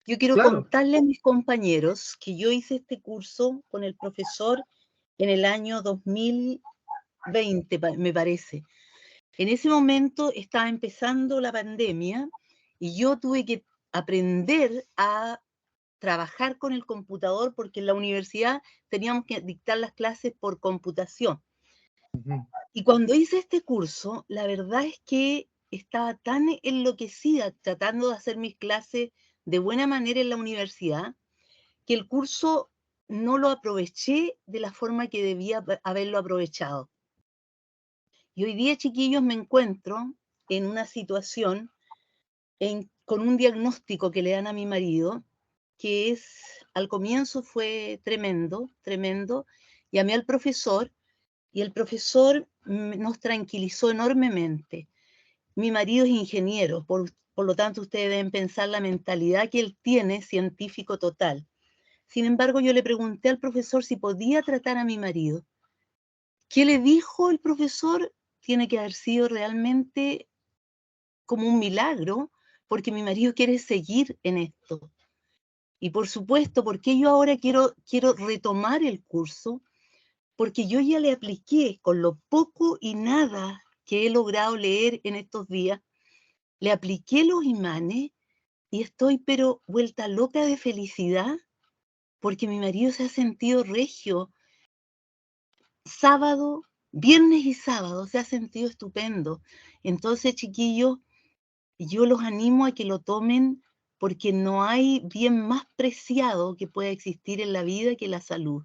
Yo quiero Claro. contarle a mis compañeros que yo hice este curso con el profesor en el año 2020, me parece. En ese momento estaba empezando la pandemia y yo tuve que aprender a trabajar con el computador porque en la universidad teníamos que dictar las clases por computación. Ujú. Y cuando hice este curso, la verdad es que estaba tan enloquecida tratando de hacer mis clases de buena manera en la universidad, que el curso no lo aproveché de la forma que debía haberlo aprovechado. Y hoy día, chiquillos, me encuentro en una situación con un diagnóstico que le dan a mi marido, que al comienzo fue tremendo, tremendo. Llamé al profesor y el profesor nos tranquilizó enormemente. Mi marido es ingeniero, por lo tanto ustedes deben pensar la mentalidad que él tiene, científico total. Sin embargo, yo le pregunté al profesor si podía tratar a mi marido. ¿Qué le dijo el profesor? Tiene que haber sido realmente como un milagro, porque mi marido quiere seguir en esto. Y por supuesto, porque yo ahora quiero retomar el curso, porque yo ya le apliqué con lo poco y nada que he logrado leer en estos días, le apliqué los imanes y estoy pero vuelta loca de felicidad porque mi marido se ha sentido regio. Sábado, viernes y sábado se ha sentido estupendo. Entonces, chiquillos, yo los animo a que lo tomen porque no hay bien más preciado que pueda existir en la vida que la salud.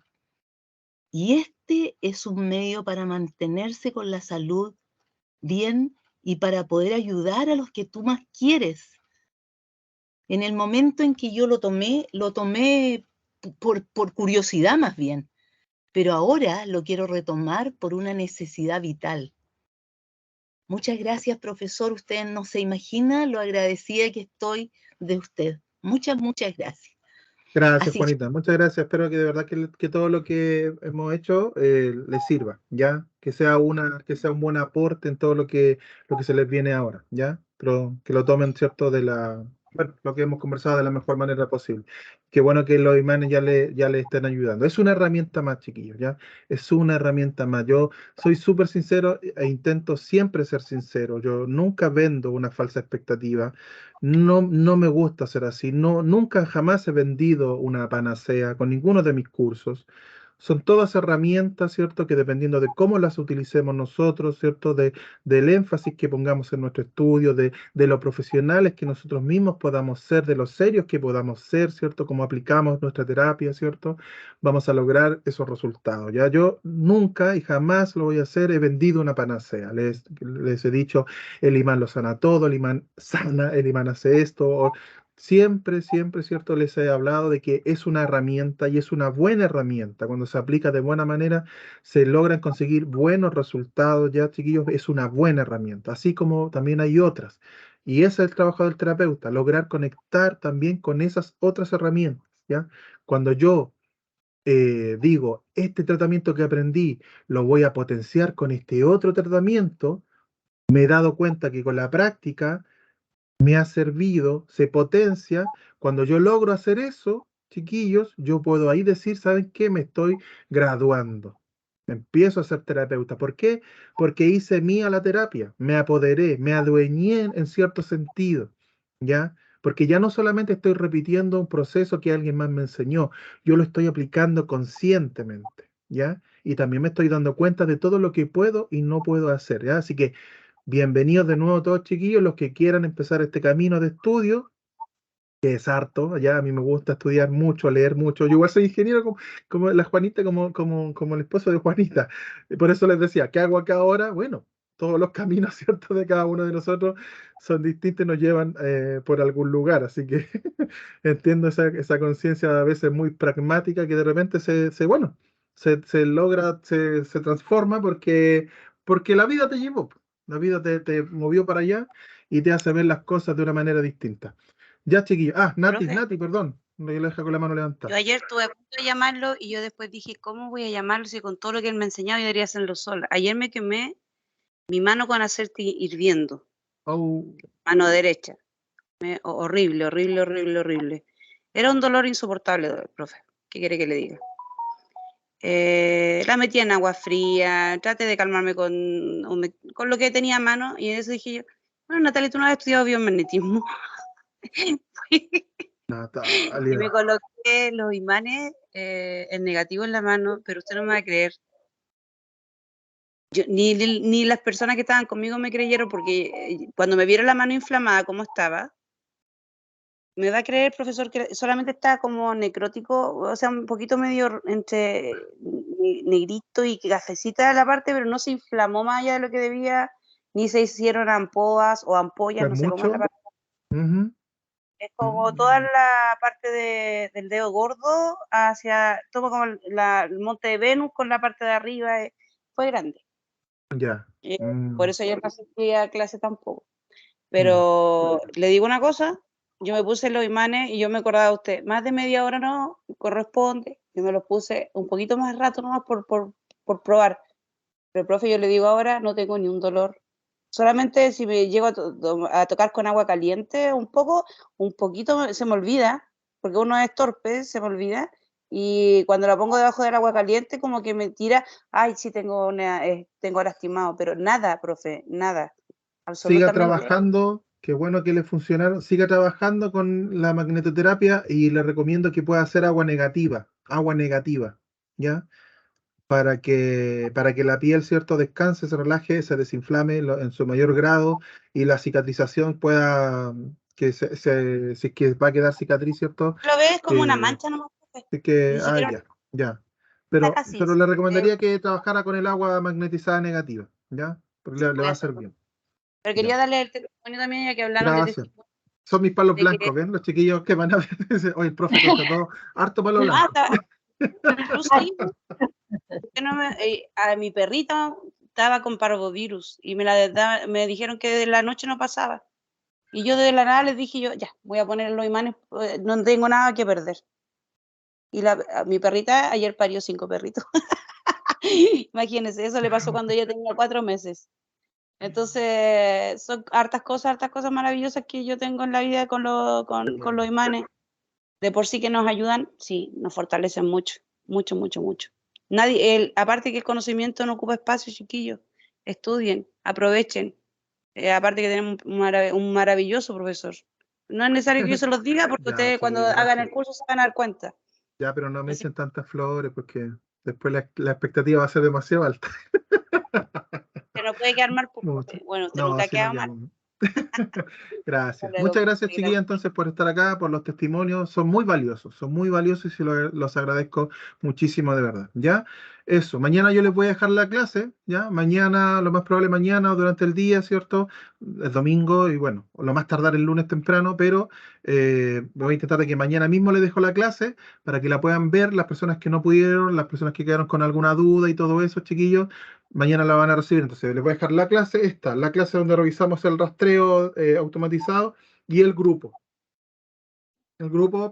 Y este es un medio para mantenerse con la salud bien y para poder ayudar a los que tú más quieres. En el momento en que yo lo tomé por curiosidad más bien, pero ahora lo quiero retomar por una necesidad vital. Muchas gracias, profesor. Usted no se imagina lo agradecida que estoy de usted. Muchas, muchas gracias. Gracias, Así Juanita. Muchas gracias. Espero que de verdad que todo lo que hemos hecho les sirva, ¿ya? Que sea un buen aporte en todo lo que se les viene ahora, ¿ya? Pero que lo tomen, ¿cierto? Bueno, lo que hemos conversado de la mejor manera posible. Qué bueno que los imanes ya le estén ayudando. Es una herramienta más, chiquillos, ¿ya? Es una herramienta más. Yo soy súper sincero e intento siempre ser sincero. Yo nunca vendo una falsa expectativa. No me gusta ser así. No, nunca jamás he vendido una panacea con ninguno de mis cursos. Son todas herramientas, ¿cierto? Que dependiendo de cómo las utilicemos nosotros, ¿cierto? Del énfasis que pongamos en nuestro estudio, de lo profesionales que nosotros mismos podamos ser, de lo serios que podamos ser, ¿cierto? Cómo aplicamos nuestra terapia, ¿cierto? Vamos a lograr esos resultados. Ya yo nunca y jamás lo voy a hacer, he vendido una panacea. Les he dicho, el imán lo sana todo, el imán sana, el imán hace esto. Siempre, siempre, ¿cierto? Les he hablado de que es una herramienta y es una buena herramienta. Cuando se aplica de buena manera, se logran conseguir buenos resultados. Ya, chiquillos, es una buena herramienta, así como también hay otras. Y ese es el trabajo del terapeuta, lograr conectar también con esas otras herramientas, ¿ya? Cuando yo digo, este tratamiento que aprendí lo voy a potenciar con este otro tratamiento, me he dado cuenta que con la práctica me ha servido, se potencia. Cuando yo logro hacer eso, chiquillos, yo puedo ahí decir, ¿saben qué? Me estoy graduando. Empiezo a ser terapeuta. ¿Por qué? Porque hice mía la terapia, me apoderé, me adueñé en cierto sentido, ¿ya? Porque ya no solamente estoy repitiendo un proceso que alguien más me enseñó, yo lo estoy aplicando conscientemente, ¿ya? Y también me estoy dando cuenta de todo lo que puedo y no puedo hacer, ¿ya? Así que bienvenidos de nuevo todos, chiquillos, los que quieran empezar este camino de estudio, que es harto. Ya a mí me gusta estudiar mucho, leer mucho. Yo igual soy ingeniero como la Juanita, como el esposo de Juanita. Y por eso les decía, ¿qué hago acá ahora? Bueno, todos los caminos, ¿cierto?, de cada uno de nosotros son distintos y nos llevan por algún lugar. Así que entiendo esa conciencia a veces muy pragmática que de repente bueno, se logra, se transforma porque la vida te llevó. La vida te movió para allá y te hace ver las cosas de una manera distinta. Ya, chiquillo. Ah, Profe, Nati, perdón. Me lo deja con la mano yo levantada. ayer estuve a punto de llamarlo y yo después dije, ¿cómo voy a llamarlo si con todo lo que él me ha enseñado yo debería hacerlo sola? Ayer me quemé mi mano con aceite hirviendo, Oh, mano derecha. Horrible, horrible, horrible, horrible. Era un dolor insoportable, profe. ¿Qué quiere que le diga? La metí en agua fría, traté de calmarme con lo que tenía a mano y en eso dije yo, bueno, Natalia, tú no has estudiado biomagnetismo. Y me Natalia. coloqué los imanes en negativo en la mano, pero usted no me va a creer. Ni las personas que estaban conmigo me creyeron porque cuando me vieron la mano inflamada como estaba, me va a creer, profesor, que solamente estaba como necrótico, o sea, un poquito medio entre negrito y cafecita la parte, pero no se inflamó más allá de lo que debía, ni se hicieron ampollas o ampollas, ¿Es no sé cómo es la mucho? parte. Ujú. Es como toda la parte del dedo gordo hacia, todo como el monte de Venus con la parte de arriba, fue grande. Ya. Por eso yo no asistí a clase tampoco. Ya. Pero le digo una cosa, yo me puse los imanes y yo me acordaba de usted, más de media hora no corresponde, yo me los puse un poquito más rato nomás por probar. Pero profe, yo le digo ahora, no tengo ni un dolor. Solamente si me llego a tocar con agua caliente un poquito se me olvida, porque uno es torpe, se me olvida, Y cuando la pongo debajo del agua caliente, como que me tira, ay, sí, tengo lastimado, pero nada, profe, nada, Siga absolutamente. trabajando, qué bueno que le funcionaron, siga trabajando con la magnetoterapia y le recomiendo que pueda hacer agua negativa, ¿ya? Para que la piel, ¿cierto?, descanse, se relaje, se desinflame en su mayor grado y la cicatrización pueda, si es que va a quedar cicatriz, ¿cierto? Lo ves como una Que, mancha nomás, profe, que, ni siquiera ya, ya. está Pero, casi. pero le recomendaría que trabajara con el agua magnetizada negativa, ¿ya? Porque le va a hacer bien. Pero Ya. quería darle el testimonio también, ya que hablaron de Gracias. testimonio. Son mis palos De que- blancos, ¿ven? Los chiquillos que van a ver, dicen, oye, el profe contrató harto palo blanco. Incluso ahí, yo no a mi perrita estaba con parvovirus y me dijeron que de la noche no pasaba. Y yo de la nada les dije yo, ya, voy a poner los imanes, no tengo nada que perder. Y mi perrita ayer parió 5 perritos. Imagínense, eso le pasó cuando ella tenía 4 meses. Entonces, son hartas cosas maravillosas que yo tengo en la vida con los imanes. De por sí que nos ayudan, sí, nos fortalecen mucho, mucho, mucho, mucho. Aparte que el conocimiento no ocupa espacio, chiquillos, estudien, aprovechen. Aparte que tenemos un maravilloso profesor. No es necesario que yo se los diga porque Ya, ustedes sí, cuando gracias. hagan el curso se van a dar cuenta. Ya, pero no me Así echen tantas flores porque después la expectativa va a ser demasiado alta. que no puede quedar mal, pues, Mucho. bueno, usted No, nunca ha así no quedado mal. quedamos. Gracias. Luego, Muchas gracias, chiquilla, entonces, por estar acá, por los testimonios. Son muy valiosos y los agradezco muchísimo, de verdad. ¿Ya? Eso. Mañana yo les voy a dejar la clase, ¿ya? Mañana, lo más probable mañana o durante el día, ¿cierto? El domingo y bueno, o lo más tardar el lunes temprano, pero voy a intentar de que mañana mismo les dejo la clase para que la puedan ver las personas que no pudieron, las personas que quedaron con alguna duda y todo eso, chiquillos. Mañana la van a recibir, entonces les voy a dejar la clase, la clase donde revisamos el rastreo automatizado y el grupo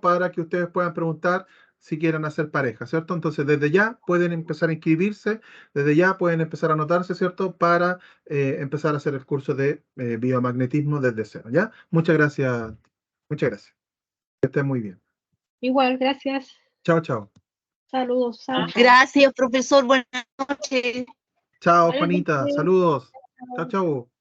para que ustedes puedan preguntar si quieren hacer pareja, ¿cierto? Entonces desde ya pueden empezar a inscribirse, desde ya pueden empezar a anotarse, ¿cierto? Para empezar a hacer el curso de biomagnetismo desde cero, ¿ya? Muchas gracias, muchas gracias. Que estén muy bien. Igual, gracias. Chao, chao. Saludos. Chao. Gracias, profesor. Buenas noches. Chao, Buenas Juanita. noches. Saludos. Chao, chao.